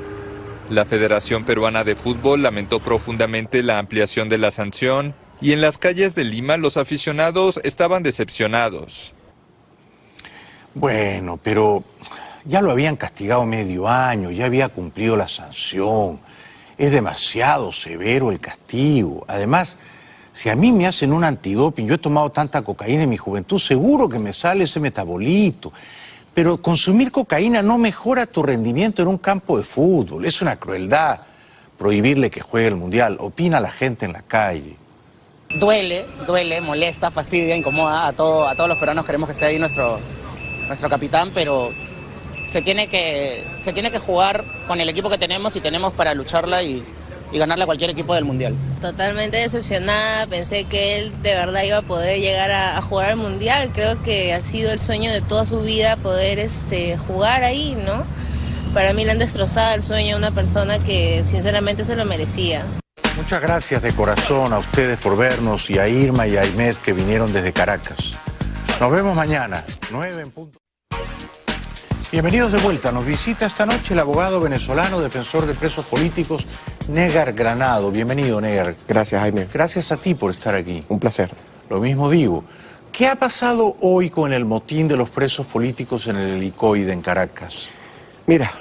Speaker 2: La Federación Peruana de Fútbol lamentó profundamente la ampliación de la sanción y en las calles de Lima los aficionados estaban decepcionados.
Speaker 1: Bueno, pero ya lo habían castigado medio año, ya había cumplido la sanción. Es demasiado severo el castigo. Además, si a mí me hacen un antidoping, yo he tomado tanta cocaína en mi juventud, seguro que me sale ese metabolito. Pero consumir cocaína no mejora tu rendimiento en un campo de fútbol. Es una crueldad prohibirle que juegue el Mundial. Opina la gente en la calle.
Speaker 3: Duele, molesta, fastidia, incomoda a todos los peruanos. Queremos que sea ahí nuestro capitán, pero se tiene que jugar con el equipo que tenemos y tenemos para lucharla y ganarle a cualquier equipo del Mundial.
Speaker 5: Totalmente decepcionada, pensé que él de verdad iba a poder llegar a jugar al Mundial. Creo que ha sido el sueño de toda su vida poder jugar ahí, ¿no? Para mí le han destrozado el sueño a una persona que sinceramente se lo merecía.
Speaker 1: Muchas gracias de corazón a ustedes por vernos y a Irma y a Inés que vinieron desde Caracas. Nos vemos mañana, 9 en punto. Bienvenidos de vuelta. Nos visita esta noche el abogado venezolano, defensor de presos políticos, Negar Granado. Bienvenido, Negar.
Speaker 6: Gracias, Jaime.
Speaker 1: Gracias a ti por estar aquí.
Speaker 6: Un placer.
Speaker 1: Lo mismo digo. ¿Qué ha pasado hoy con el motín de los presos políticos en el Helicoide en Caracas?
Speaker 6: Mira,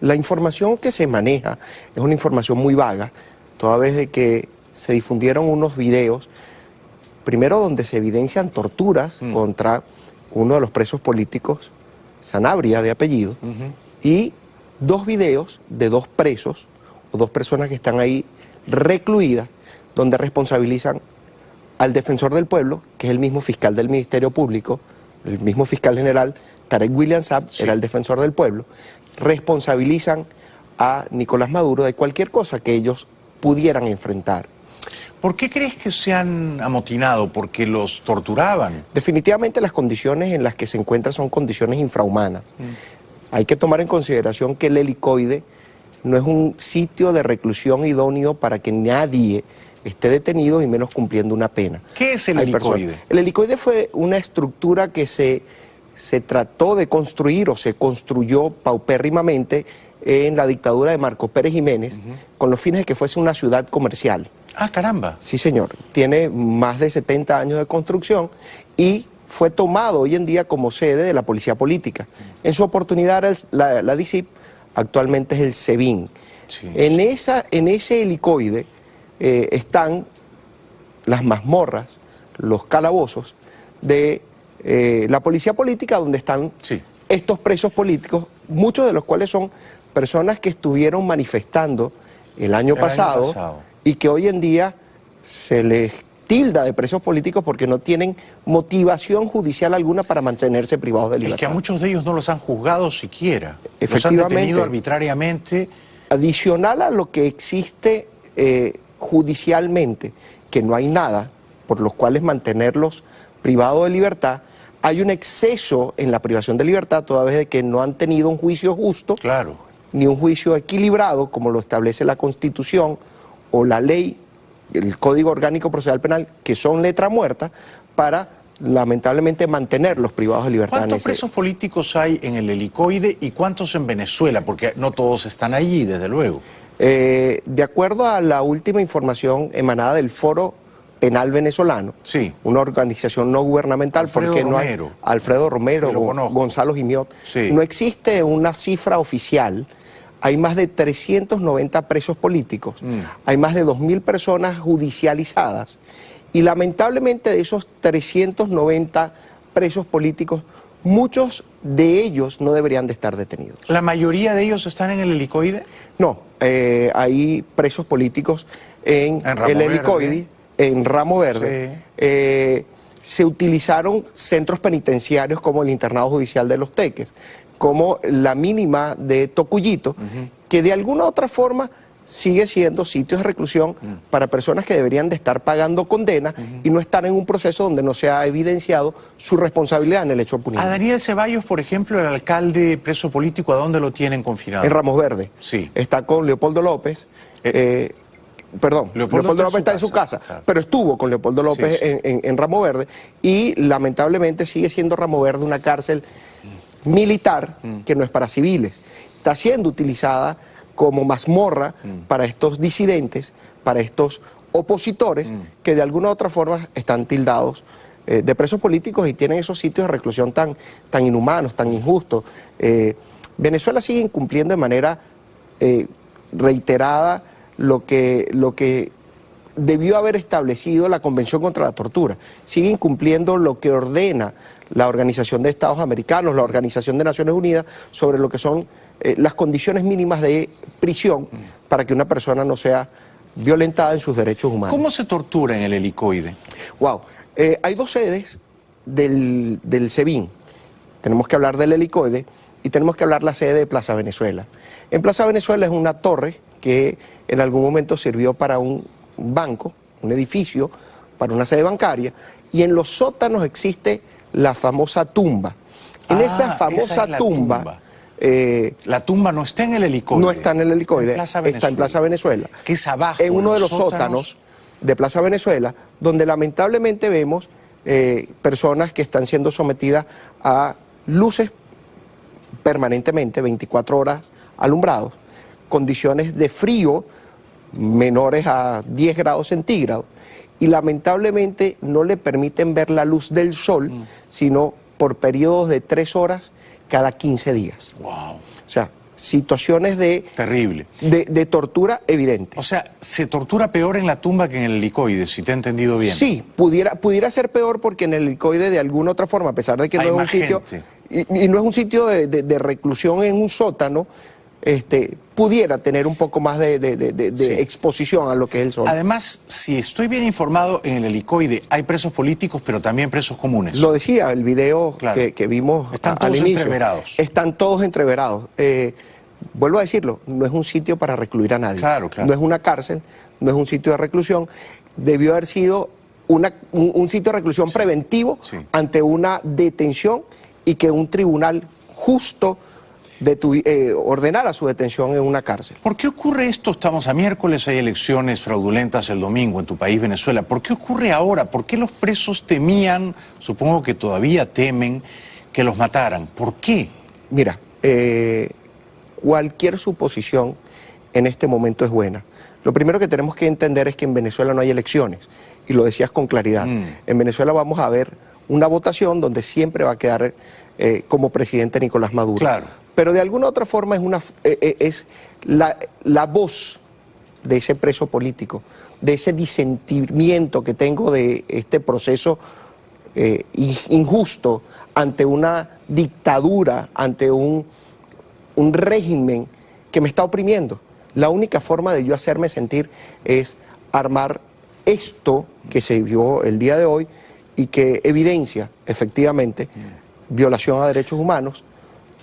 Speaker 6: la información que se maneja es una información muy vaga, toda vez de que se difundieron unos videos, primero donde se evidencian torturas contra uno de los presos políticos, Sanabria de apellido, y 2 videos de 2 presos o 2 personas que están ahí recluidas, donde responsabilizan al defensor del pueblo, que es el mismo fiscal del Ministerio Público, el mismo fiscal general, Tarek William Saab, era el defensor del pueblo, responsabilizan a Nicolás Maduro de cualquier cosa que ellos pudieran enfrentar.
Speaker 1: ¿Por qué crees que se han amotinado? ¿Porque los torturaban?
Speaker 6: Definitivamente las condiciones en las que se encuentran son condiciones infrahumanas. Hay que tomar en consideración que el Helicoide no es un sitio de reclusión idóneo para que nadie esté detenido y menos cumpliendo una pena.
Speaker 1: ¿Qué es el Helicoide?
Speaker 6: El Helicoide fue una estructura que se trató de construir o se construyó paupérrimamente en la dictadura de Marcos Pérez Jiménez con los fines de que fuese una ciudad comercial.
Speaker 1: Ah, caramba.
Speaker 6: Sí, señor. Tiene más de 70 años de construcción y fue tomado hoy en día como sede de la policía política. En su oportunidad era la DICIP, actualmente es el SEBIN.
Speaker 1: Sí.
Speaker 6: En ese Helicoide están las mazmorras, los calabozos de la policía política, donde están estos presos políticos, muchos de los cuales son personas que estuvieron manifestando el año pasado y que hoy en día se les tilda de presos políticos porque no tienen motivación judicial alguna para mantenerse privados de libertad.
Speaker 1: Es que a muchos de ellos no los han juzgado siquiera. Los han
Speaker 6: Efectivamente.
Speaker 1: detenido arbitrariamente.
Speaker 6: Adicional a lo que existe judicialmente, que no hay nada por los cuales mantenerlos privados de libertad, hay un exceso en la privación de libertad toda vez de que no han tenido un juicio justo, ni un juicio equilibrado como lo establece la Constitución o la ley, el Código Orgánico Procesal Penal, que son letra muerta, para lamentablemente mantenerlos privados de libertad.
Speaker 1: ¿Cuántos presos políticos hay en el Helicoide y cuántos en Venezuela? Porque no todos están allí, desde luego.
Speaker 6: De acuerdo a la última información emanada del Foro Penal Venezolano, una organización no gubernamental, porque no hay Alfredo Romero, Gonzalo Gimiot, no existe una cifra oficial. Hay más de 390 presos políticos, hay más de 2.000 personas judicializadas y lamentablemente de esos 390 presos políticos, muchos de ellos no deberían de estar detenidos.
Speaker 1: ¿La mayoría de ellos están en el Helicoide?
Speaker 6: No, hay presos políticos en el Helicoide, en Ramo Verde. Se utilizaron centros penitenciarios como el Internado Judicial de Los Teques, como la mínima de Tocuyito, que de alguna u otra forma sigue siendo sitios de reclusión para personas que deberían de estar pagando condena y no estar en un proceso donde no se ha evidenciado su responsabilidad en el hecho punible.
Speaker 1: A Daniel Ceballos, por ejemplo, el alcalde preso político, ¿a dónde lo tienen confinado?
Speaker 6: En Ramos Verde.
Speaker 1: Sí.
Speaker 6: Está con Leopoldo López. perdón, Leopoldo López está en su casa, claro, pero estuvo con Leopoldo López en Ramo Verde, y lamentablemente sigue siendo Ramo Verde una cárcel militar que no es para civiles. Está siendo utilizada como mazmorra para estos disidentes, para estos opositores que de alguna u otra forma están tildados de presos políticos y tienen esos sitios de reclusión tan inhumanos, tan injustos. Venezuela sigue incumpliendo de manera reiterada lo que debió haber establecido la Convención contra la Tortura. Sigue incumpliendo lo que ordena la Organización de Estados Americanos, la Organización de Naciones Unidas, sobre lo que son las condiciones mínimas de prisión para que una persona no sea violentada en sus derechos humanos.
Speaker 1: ¿Cómo se tortura en el helicoide?
Speaker 6: Wow. Hay dos sedes del SEBIN. Tenemos que hablar del helicoide y tenemos que hablar de la sede de Plaza Venezuela. En Plaza Venezuela es una torre que en algún momento sirvió para un banco, un edificio, para una sede bancaria, y en los sótanos existe la famosa tumba. En esa famosa tumba...
Speaker 1: la tumba no está en el helicoide.
Speaker 6: No está en el helicoide, está en Plaza Venezuela.
Speaker 1: Que es abajo.
Speaker 6: En uno de los sótanos de Plaza Venezuela, donde lamentablemente vemos personas que están siendo sometidas a luces permanentemente, 24 horas alumbrados, condiciones de frío menores a 10 grados centígrados, y lamentablemente no le permiten ver la luz del sol, sino por periodos de 3 horas cada 15 días.
Speaker 1: Wow.
Speaker 6: O sea, situaciones
Speaker 1: terrible.
Speaker 6: De tortura evidente.
Speaker 1: O sea, se tortura peor en la tumba que en el helicoide, si te he entendido bien.
Speaker 6: Sí, pudiera ser peor porque en el helicoide de alguna otra forma, a pesar de que no es un sitio... Y no es un sitio de reclusión en un sótano, pudiera tener un poco más de exposición a lo que es el sol.
Speaker 1: Además, si estoy bien informado, en el helicoide hay presos políticos, pero también presos comunes.
Speaker 6: Lo decía el video que vimos
Speaker 1: Están
Speaker 6: al inicio.
Speaker 1: entreverados.
Speaker 6: Están todos entreverados. Vuelvo a decirlo, no es un sitio para recluir a nadie.
Speaker 1: Claro.
Speaker 6: No es una cárcel, no es un sitio de reclusión. Debió haber sido un sitio de reclusión preventivo ante una detención, y que un tribunal justo ordenara su detención en una cárcel.
Speaker 1: ¿Por qué ocurre esto? Estamos a miércoles, hay elecciones fraudulentas el domingo en tu país, Venezuela. ¿Por qué ocurre ahora? ¿Por qué los presos temían, supongo que todavía temen, que los mataran? ¿Por qué?
Speaker 6: Mira, cualquier suposición en este momento es buena. Lo primero que tenemos que entender es que en Venezuela no hay elecciones, y lo decías con claridad. En Venezuela vamos a ver una votación donde siempre va a quedar como presidente Nicolás Maduro.
Speaker 1: Claro.
Speaker 6: Pero de alguna otra forma es la voz de ese preso político, de ese disentimiento que tengo de este proceso injusto ante una dictadura, ante un régimen que me está oprimiendo. La única forma de yo hacerme sentir es armar esto que se vio el día de hoy y que evidencia efectivamente violación a derechos humanos,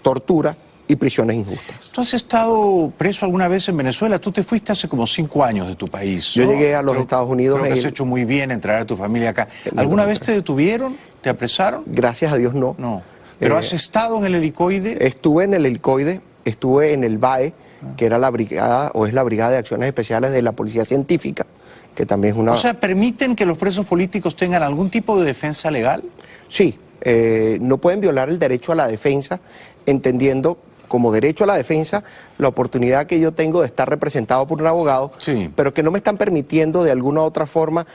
Speaker 6: tortura y prisiones injustas.
Speaker 1: ¿Tú has estado preso alguna vez en Venezuela? Tú te fuiste hace como 5 años de tu país,
Speaker 6: ¿no? Yo llegué a los
Speaker 1: Creo
Speaker 6: Estados Unidos.
Speaker 1: Creo que has hecho muy bien en traer a tu familia acá. ¿Alguna vez te detuvieron? ¿Te apresaron?
Speaker 6: Gracias a Dios no.
Speaker 1: No. ¿Pero has estado en el helicoide?
Speaker 6: Estuve en el helicoide, estuve en el BAE, que era la brigada, o es la Brigada de Acciones Especiales de la Policía Científica, que también es una...
Speaker 1: O sea, ¿permiten que los presos políticos tengan algún tipo de defensa legal?
Speaker 6: Sí, no pueden violar el derecho a la defensa, entendiendo como derecho a la defensa la oportunidad que yo tengo de estar representado por un abogado, pero que no me están permitiendo de alguna u otra forma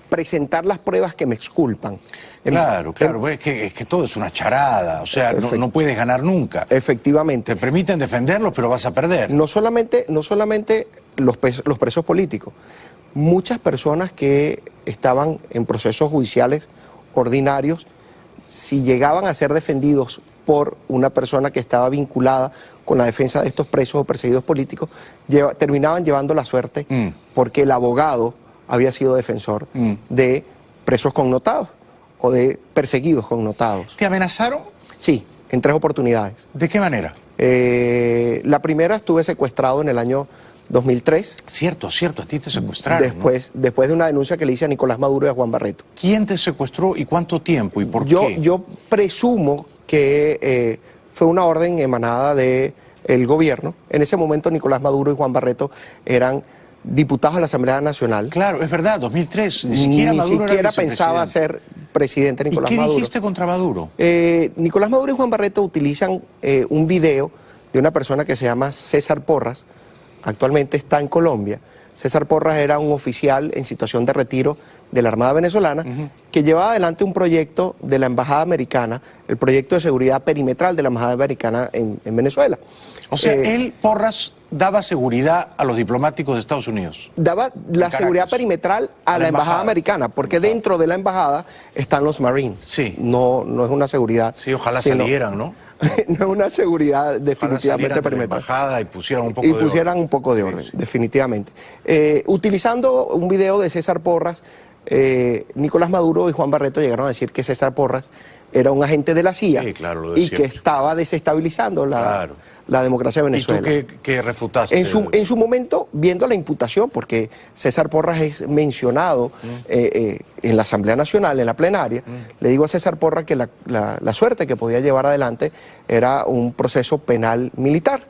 Speaker 6: presentar las pruebas que me exculpan.
Speaker 1: Claro, es que todo es una charada, o sea, no puedes ganar nunca.
Speaker 6: Efectivamente.
Speaker 1: Te permiten defenderlos, pero vas a perder.
Speaker 6: No solamente los presos políticos, muchas personas que estaban en procesos judiciales ordinarios, si llegaban a ser defendidos por una persona que estaba vinculada con la defensa de estos presos o perseguidos políticos, terminaban llevando la suerte porque el abogado había sido defensor de presos connotados o de perseguidos connotados.
Speaker 1: ¿Te amenazaron?
Speaker 6: Sí, en 3 oportunidades.
Speaker 1: ¿De qué manera?
Speaker 6: La primera, estuve secuestrado en el año 2003.
Speaker 1: Cierto, a ti te secuestraron.
Speaker 6: Después de una denuncia que le hice a Nicolás Maduro y a Juan Barreto.
Speaker 1: ¿Quién te secuestró y cuánto tiempo y por qué?
Speaker 6: Yo presumo que fue una orden emanada del gobierno. En ese momento Nicolás Maduro y Juan Barreto eran diputados a la Asamblea Nacional.
Speaker 1: Claro, es verdad, 2003. Ni
Speaker 6: siquiera pensaba ser presidente Nicolás Maduro.
Speaker 1: ¿Y qué dijiste contra Maduro?
Speaker 6: Nicolás Maduro y Juan Barreto utilizan un video de una persona que se llama César Porras, actualmente está en Colombia. César Porras era un oficial en situación de retiro de la Armada venezolana que llevaba adelante un proyecto de la Embajada Americana, el proyecto de seguridad perimetral de la Embajada Americana en Venezuela.
Speaker 1: O sea, él, Porras, daba seguridad a los diplomáticos de Estados Unidos.
Speaker 6: Daba la seguridad perimetral a la Embajada Americana, porque dentro de la Embajada están los Marines.
Speaker 1: Sí.
Speaker 6: No es una seguridad...
Speaker 1: Sí, ojalá salieran, ¿no?
Speaker 6: No es una seguridad definitivamente perimetral.
Speaker 1: Y pusieran un poco de orden.
Speaker 6: Definitivamente. Utilizando un video de César Porras, Nicolás Maduro y Juan Barreto llegaron a decir que César Porras era un agente de la CIA y que estaba desestabilizando la democracia de Venezuela.
Speaker 1: ¿Y tú qué refutaste?
Speaker 6: En su momento, viendo la imputación, porque César Porras es mencionado en la Asamblea Nacional, en la plenaria, le digo a César Porras que la suerte que podía llevar adelante era un proceso penal militar,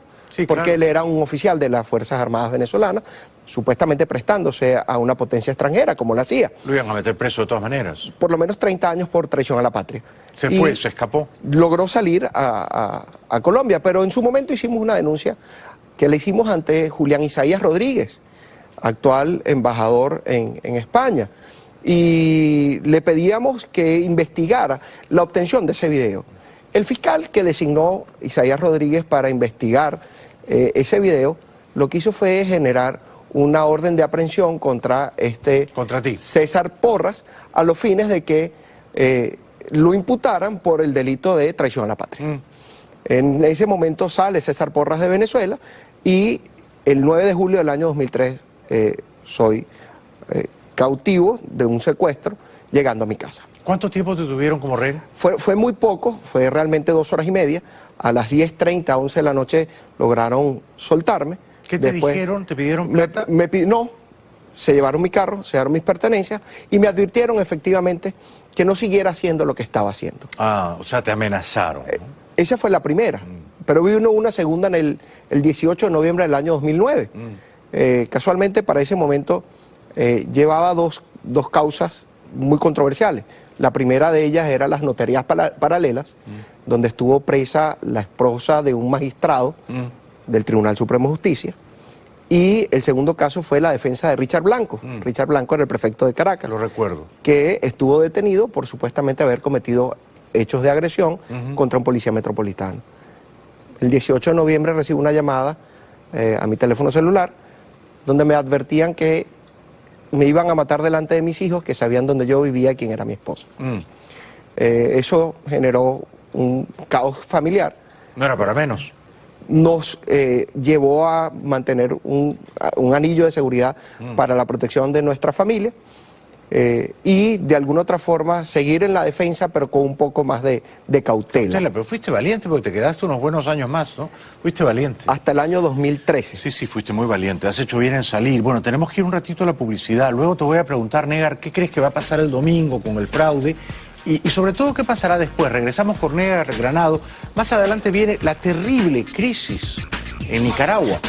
Speaker 6: porque él era un oficial de las Fuerzas Armadas venezolanas, supuestamente prestándose a una potencia extranjera, como la CIA.
Speaker 1: Lo iban a meter preso de todas maneras.
Speaker 6: Por lo menos 30 años por traición a la patria.
Speaker 1: Se escapó.
Speaker 6: Logró salir a Colombia, pero en su momento hicimos una denuncia que le hicimos ante Julián Isaías Rodríguez, actual embajador en España, y le pedíamos que investigara la obtención de ese video. El fiscal que designó Isaías Rodríguez para investigar ese video, lo que hizo fue generar una orden de aprehensión contra
Speaker 1: ti,
Speaker 6: César Porras, a los fines de que lo imputaran por el delito de traición a la patria. En ese momento sale César Porras de Venezuela y el 9 de julio del año 2003 soy cautivo de un secuestro llegando a mi casa.
Speaker 1: ¿Cuánto tiempo te tuvieron como rehén?
Speaker 6: Fue muy poco, fue realmente 2 horas y media. A las 10:30, 11 de la noche lograron soltarme.
Speaker 1: ¿Qué te dijeron? ¿Te pidieron plata?
Speaker 6: No, se llevaron mi carro, se llevaron mis pertenencias y me advirtieron efectivamente que no siguiera haciendo lo que estaba haciendo.
Speaker 1: Ah, o sea, te amenazaron, ¿no?
Speaker 6: Esa fue la primera, pero vino una segunda en el 18 de noviembre del año 2009. Casualmente para ese momento llevaba dos causas muy controversiales. La primera de ellas era las notarías paralelas, donde estuvo presa la esposa de un magistrado del Tribunal Supremo de Justicia. Y el segundo caso fue la defensa de Richard Blanco. Richard Blanco era el prefecto de Caracas.
Speaker 1: Lo recuerdo.
Speaker 6: Que estuvo detenido por supuestamente haber cometido hechos de agresión contra un policía metropolitano. El 18 de noviembre recibí una llamada a mi teléfono celular donde me advertían que me iban a matar delante de mis hijos, que sabían dónde yo vivía y quién era mi esposa. Eso generó un caos familiar.
Speaker 1: No era para menos.
Speaker 6: Nos llevó a mantener un anillo de seguridad para la protección de nuestra familia y de alguna otra forma seguir en la defensa, pero con un poco más de cautela.
Speaker 1: Pero fuiste valiente porque te quedaste unos buenos años más, ¿no? Fuiste valiente.
Speaker 6: Hasta el año 2013.
Speaker 1: Sí, fuiste muy valiente. Has hecho bien en salir. Bueno, tenemos que ir un ratito a la publicidad. Luego te voy a preguntar, Negar, ¿qué crees que va a pasar el domingo con el fraude? Y sobre todo, ¿qué pasará después? Regresamos con Negar Granado. Más adelante viene la terrible crisis en Nicaragua.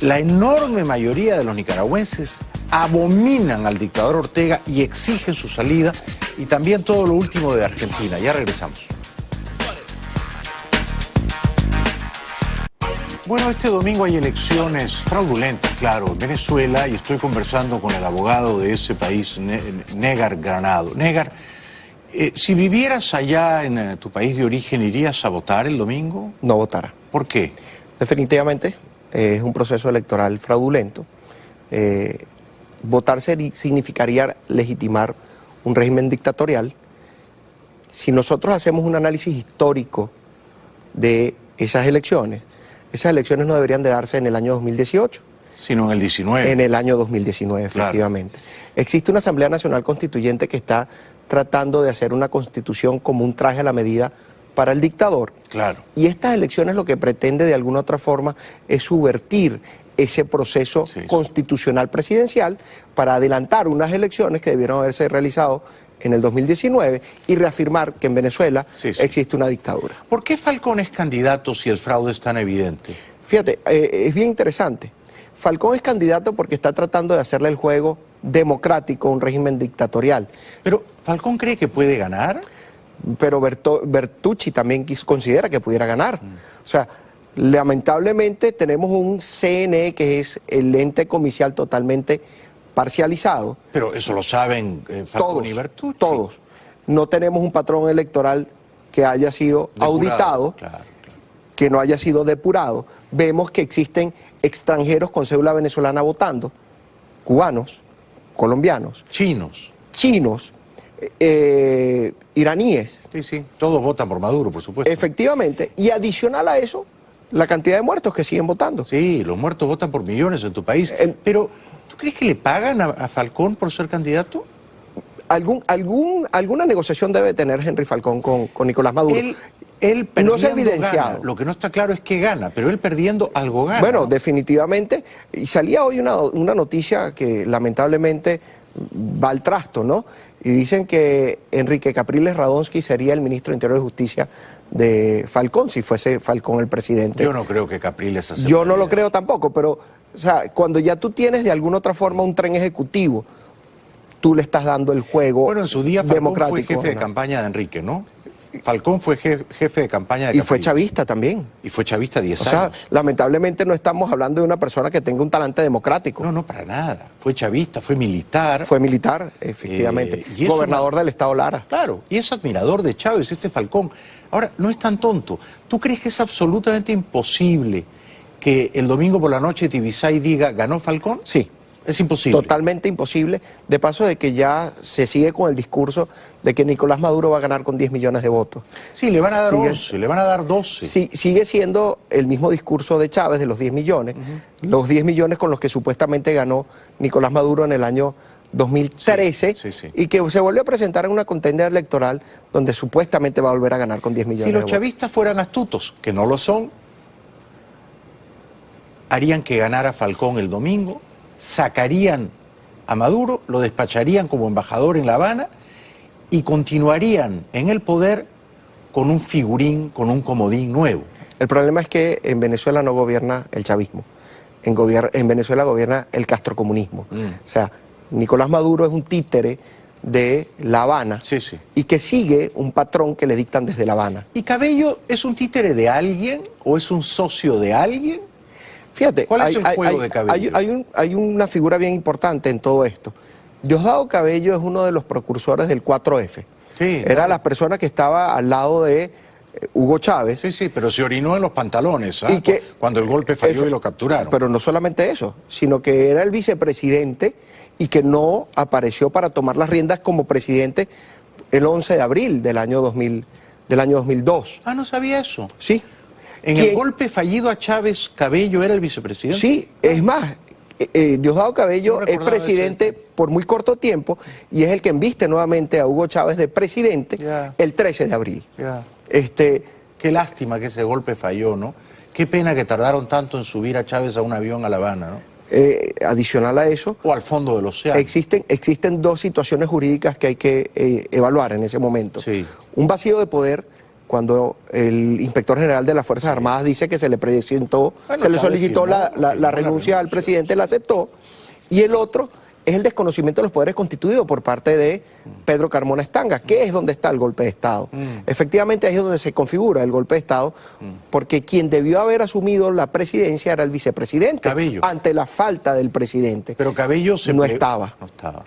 Speaker 1: La enorme mayoría de los nicaragüenses abominan al dictador Ortega y exigen su salida. Y también todo lo último de Argentina. Ya regresamos. Bueno, este domingo hay elecciones fraudulentas, claro, en Venezuela, y estoy conversando con el abogado de ese país, Negar Granado. Negar, si vivieras allá en tu país de origen, ¿irías a votar el domingo?
Speaker 6: No votara.
Speaker 1: ¿Por qué?
Speaker 6: Definitivamente es un proceso electoral fraudulento. Votar significaría legitimar un régimen dictatorial. Si nosotros hacemos un análisis histórico de esas elecciones no deberían de darse en el año 2018.
Speaker 1: Sino en el 19.
Speaker 6: En el año 2019, efectivamente. Claro. Existe una Asamblea Nacional Constituyente que está tratando de hacer una constitución como un traje a la medida para el dictador.
Speaker 1: Claro.
Speaker 6: Y estas elecciones lo que pretende de alguna otra forma es subvertir ese proceso constitucional presidencial para adelantar unas elecciones que debieron haberse realizado en el 2019 y reafirmar que en Venezuela existe una dictadura.
Speaker 1: ¿Por qué Falcón es candidato si el fraude es tan evidente?
Speaker 6: Fíjate, es bien interesante. Falcón es candidato porque está tratando de hacerle el juego democrático a un régimen dictatorial.
Speaker 1: Pero, ¿Falcón cree que puede ganar?
Speaker 6: Pero Bertucci también considera que pudiera ganar. O sea, lamentablemente tenemos un CNE que es el ente comicial totalmente parcializado.
Speaker 1: Pero eso lo saben Falcón y Bertucci.
Speaker 6: Todos. No tenemos un patrón electoral que haya sido auditado, claro, que no haya sido depurado. Vemos que existen extranjeros con cédula venezolana votando, cubanos, colombianos, chinos, iraníes.
Speaker 1: Sí, todos votan por Maduro, por supuesto.
Speaker 6: Efectivamente, y adicional a eso, la cantidad de muertos que siguen votando.
Speaker 1: Sí, los muertos votan por millones en tu país. Pero, ¿tú crees que le pagan a Falcón por ser candidato?
Speaker 6: Alguna negociación debe tener Henry Falcón con Nicolás Maduro.
Speaker 1: Él
Speaker 6: no se ha evidenciado.
Speaker 1: Gana. Lo que no está claro es que gana, pero él perdiendo algo gana.
Speaker 6: Bueno, definitivamente. Y salía hoy una noticia que lamentablemente va al trasto, ¿no? Y dicen que Enrique Capriles Radonsky sería el ministro de Interior y Justicia de Falcón, si fuese Falcón el presidente.
Speaker 1: Yo no creo que Capriles acepte.
Speaker 6: Yo no lo creo tampoco, pero o sea, cuando ya tú tienes de alguna otra forma un tren ejecutivo, tú le estás dando el juego.
Speaker 1: Bueno, en su día Falcón fue jefe de campaña de Enrique, ¿no? Falcón fue jefe de campaña de Capriles.
Speaker 6: Y fue chavista también.
Speaker 1: Y fue chavista 10 años.
Speaker 6: O sea, lamentablemente no estamos hablando de una persona que tenga un talante democrático.
Speaker 1: No, para nada. Fue chavista, fue militar.
Speaker 6: Fue militar, efectivamente. Gobernador del estado Lara.
Speaker 1: Claro, y es admirador de Chávez, Falcón. Ahora, no es tan tonto. ¿Tú crees que es absolutamente imposible que el domingo por la noche Tibisay diga, ¿ganó Falcón?
Speaker 6: Sí.
Speaker 1: Es imposible.
Speaker 6: Totalmente imposible. De paso de que ya se sigue con el discurso de que Nicolás Maduro va a ganar con 10 millones de votos.
Speaker 1: Sí, le van a dar 11, le van a dar 12.
Speaker 6: Sí, sigue siendo el mismo discurso de Chávez de los 10 millones. Los 10 millones con los que supuestamente ganó Nicolás Maduro en el año 2013 y que se volvió a presentar en una contienda electoral donde supuestamente va a volver a ganar con 10 millones de votos.
Speaker 1: Si los chavistas fueran astutos, que no lo son, harían que ganara Falcón el domingo, sacarían a Maduro, lo despacharían como embajador en La Habana y continuarían en el poder con un figurín, con un comodín nuevo.
Speaker 6: El problema es que en Venezuela no gobierna el chavismo, en Venezuela gobierna el castrocomunismo. O sea, Nicolás Maduro es un títere de La Habana y que sigue un patrón que le dictan desde La Habana.
Speaker 1: ¿Y Cabello es un títere de alguien o es un socio de alguien?
Speaker 6: Fíjate,
Speaker 1: ¿cuál es el juego de Cabello?
Speaker 6: Hay una figura bien importante en todo esto. Diosdado Cabello es uno de los precursores del 4F.
Speaker 1: Sí,
Speaker 6: era la persona que estaba al lado de Hugo Chávez.
Speaker 1: Sí, pero se orinó en los pantalones cuando el golpe falló y lo capturaron.
Speaker 6: Pero no solamente eso, sino que era el vicepresidente y que no apareció para tomar las riendas como presidente el 11 de abril del año 2002.
Speaker 1: Ah, no sabía eso.
Speaker 6: Sí.
Speaker 1: ¿En el golpe fallido a Chávez, Cabello era el vicepresidente?
Speaker 6: Sí, es más, Diosdado Cabello es presidente por muy corto tiempo y es el que embiste nuevamente a Hugo Chávez de presidente el 13 de abril.
Speaker 1: Qué lástima que ese golpe falló, ¿no? Qué pena que tardaron tanto en subir a Chávez a un avión a La Habana, ¿no?
Speaker 6: Adicional a eso...
Speaker 1: O al fondo del océano.
Speaker 6: Existen dos situaciones jurídicas que hay que evaluar en ese momento.
Speaker 1: Sí.
Speaker 6: Un vacío de poder, cuando el inspector general de las Fuerzas Armadas dice que se le presentó, se le solicitó la renuncia al presidente, la aceptó, y el otro es el desconocimiento de los poderes constituidos por parte de Pedro Carmona Estanga, que es donde está el golpe de Estado. Efectivamente, ahí es donde se configura el golpe de Estado, porque quien debió haber asumido la presidencia era el vicepresidente,
Speaker 1: Cabello,
Speaker 6: ante la falta del presidente.
Speaker 1: Pero Cabello
Speaker 6: no estaba.
Speaker 1: No estaba.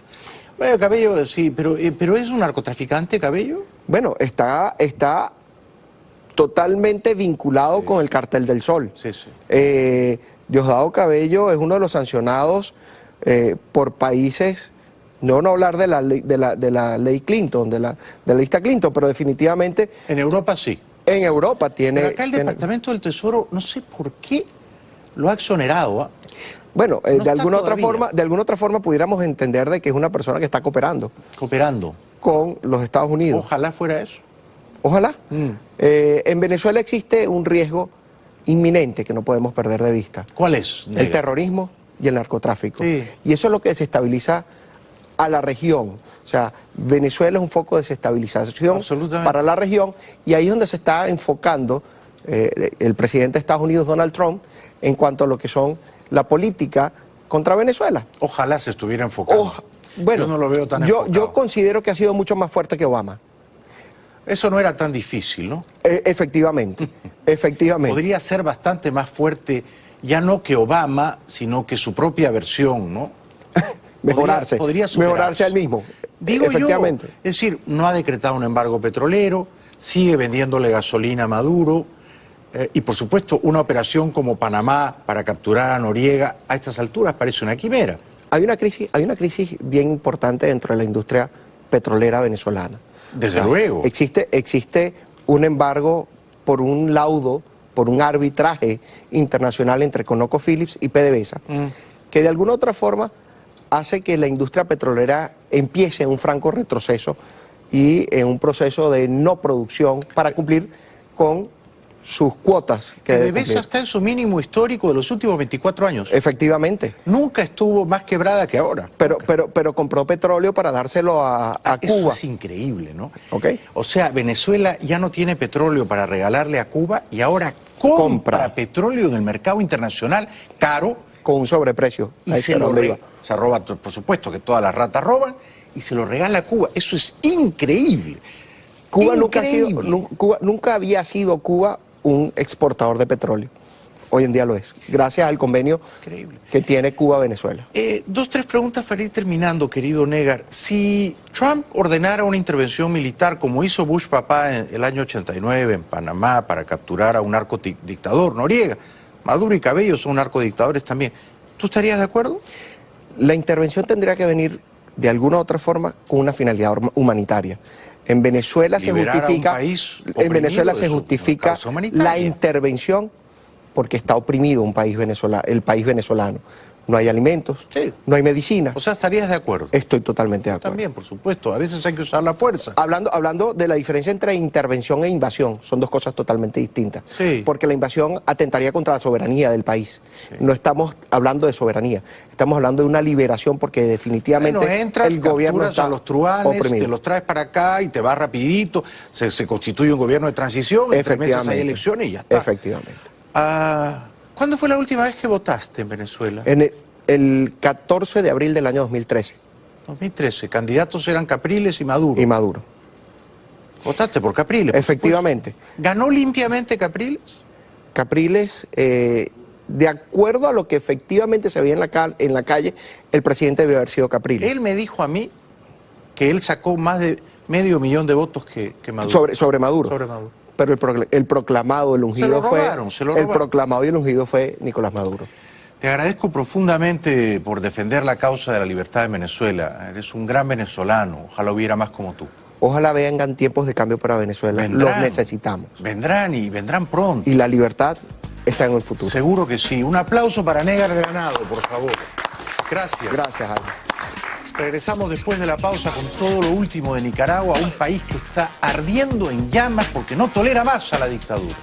Speaker 1: Bueno, Cabello, sí, pero ¿es un narcotraficante, Cabello?
Speaker 6: Bueno, está totalmente vinculado con el Cartel del Sol. Diosdado Cabello es uno de los sancionados por países, no hablar de la ley Clinton, de la lista Clinton, pero definitivamente...
Speaker 1: En Europa sí.
Speaker 6: En Europa tiene...
Speaker 1: Pero acá el Departamento del Tesoro, no sé por qué lo ha exonerado.
Speaker 6: Bueno, de alguna otra forma pudiéramos entender de que es una persona que está cooperando.
Speaker 1: Cooperando.
Speaker 6: Con los Estados Unidos.
Speaker 1: Ojalá fuera eso.
Speaker 6: Ojalá. En Venezuela existe un riesgo inminente que no podemos perder de vista.
Speaker 1: ¿Cuál es?
Speaker 6: El terrorismo y el narcotráfico. Y eso es lo que desestabiliza a la región. O sea, Venezuela es un foco de desestabilización para la región y ahí es donde se está enfocando el presidente de Estados Unidos, Donald Trump, en cuanto a lo que son la política contra Venezuela.
Speaker 1: Ojalá se estuviera enfocando.
Speaker 6: Bueno,
Speaker 1: yo no lo veo tan enfocado.
Speaker 6: Yo considero que ha sido mucho más fuerte que Obama.
Speaker 1: Eso no era tan difícil, ¿no?
Speaker 6: Efectivamente, efectivamente.
Speaker 1: Podría ser bastante más fuerte, ya no que Obama, sino que su propia versión, ¿no?
Speaker 6: Mejorarse al mismo.
Speaker 1: Digo efectivamente. Yo, es decir, no ha decretado un embargo petrolero, sigue vendiéndole gasolina a Maduro, y por supuesto una operación como Panamá para capturar a Noriega a estas alturas parece una quimera.
Speaker 6: Hay una crisis bien importante dentro de la industria petrolera venezolana.
Speaker 1: Desde luego.
Speaker 6: Existe un embargo por un laudo, por un arbitraje internacional entre ConocoPhillips y PDVSA, que de alguna u otra forma hace que la industria petrolera empiece en un franco retroceso y en un proceso de no producción para cumplir con sus cuotas.
Speaker 1: PDVSA está en su mínimo histórico de los últimos 24 años.
Speaker 6: Efectivamente.
Speaker 1: Nunca estuvo más quebrada que ahora.
Speaker 6: Pero compró petróleo para dárselo a Cuba.
Speaker 1: Eso es increíble, ¿no?
Speaker 6: Okay.
Speaker 1: O sea, Venezuela ya no tiene petróleo para regalarle a Cuba y ahora compra petróleo en el mercado internacional caro.
Speaker 6: Con un sobreprecio.
Speaker 1: Y se roba, por supuesto que todas las ratas roban, y se lo regala a Cuba. Eso es increíble.
Speaker 6: Cuba nunca había sido Cuba un exportador de petróleo. Hoy en día lo es, gracias al convenio que tiene Cuba-Venezuela.
Speaker 1: 2, 3 preguntas para ir terminando, querido Negar. Si Trump ordenara una intervención militar, como hizo Bush papá en el año 89 en Panamá para capturar a un narcodictador, Noriega, Maduro y Cabello son narcodictadores también, ¿tú estarías de acuerdo?
Speaker 6: La intervención tendría que venir de alguna u otra forma con una finalidad humanitaria. En Venezuela se justifica la intervención porque está oprimido el país venezolano. No hay alimentos, no hay medicina.
Speaker 1: O sea, ¿estarías de acuerdo?
Speaker 6: Estoy totalmente de acuerdo.
Speaker 1: También, por supuesto. A veces hay que usar la fuerza.
Speaker 6: Hablando de la diferencia entre intervención e invasión, son dos cosas totalmente distintas.
Speaker 1: Sí.
Speaker 6: Porque la invasión atentaría contra la soberanía del país. Sí. No estamos hablando de soberanía, estamos hablando de una liberación porque definitivamente el gobierno está
Speaker 1: a los truanes, oprimido. Te los traes para acá y te vas rapidito, se constituye un gobierno de transición, en 3 meses hay elecciones y ya está.
Speaker 6: Efectivamente.
Speaker 1: ¿Cuándo fue la última vez que votaste en Venezuela?
Speaker 6: El 14 de abril del año 2013.
Speaker 1: 2013. Candidatos eran Capriles y Maduro.
Speaker 6: Y Maduro.
Speaker 1: ¿Votaste por Capriles?
Speaker 6: Efectivamente.
Speaker 1: ¿Ganó limpiamente Capriles?
Speaker 6: Capriles, de acuerdo a lo que efectivamente se veía en la calle, el presidente debió haber sido Capriles.
Speaker 1: Él me dijo a mí que él sacó más de $500,000 de votos que Maduro.
Speaker 6: Sobre Maduro.
Speaker 1: Sobre Maduro.
Speaker 6: Pero el proclamado, el ungido
Speaker 1: el
Speaker 6: proclamado y el ungido fue Nicolás Maduro.
Speaker 1: Te agradezco profundamente por defender la causa de la libertad de Venezuela. Eres un gran venezolano. Ojalá hubiera más como tú.
Speaker 6: Ojalá vengan tiempos de cambio para Venezuela. Los necesitamos.
Speaker 1: Vendrán y vendrán pronto.
Speaker 6: Y la libertad está en el futuro.
Speaker 1: Seguro que sí. Un aplauso para Negar Granado, por favor. Gracias.
Speaker 6: Gracias, Aldo.
Speaker 1: Regresamos después de la pausa con todo lo último de Nicaragua, un país que está ardiendo en llamas porque no tolera más a la dictadura.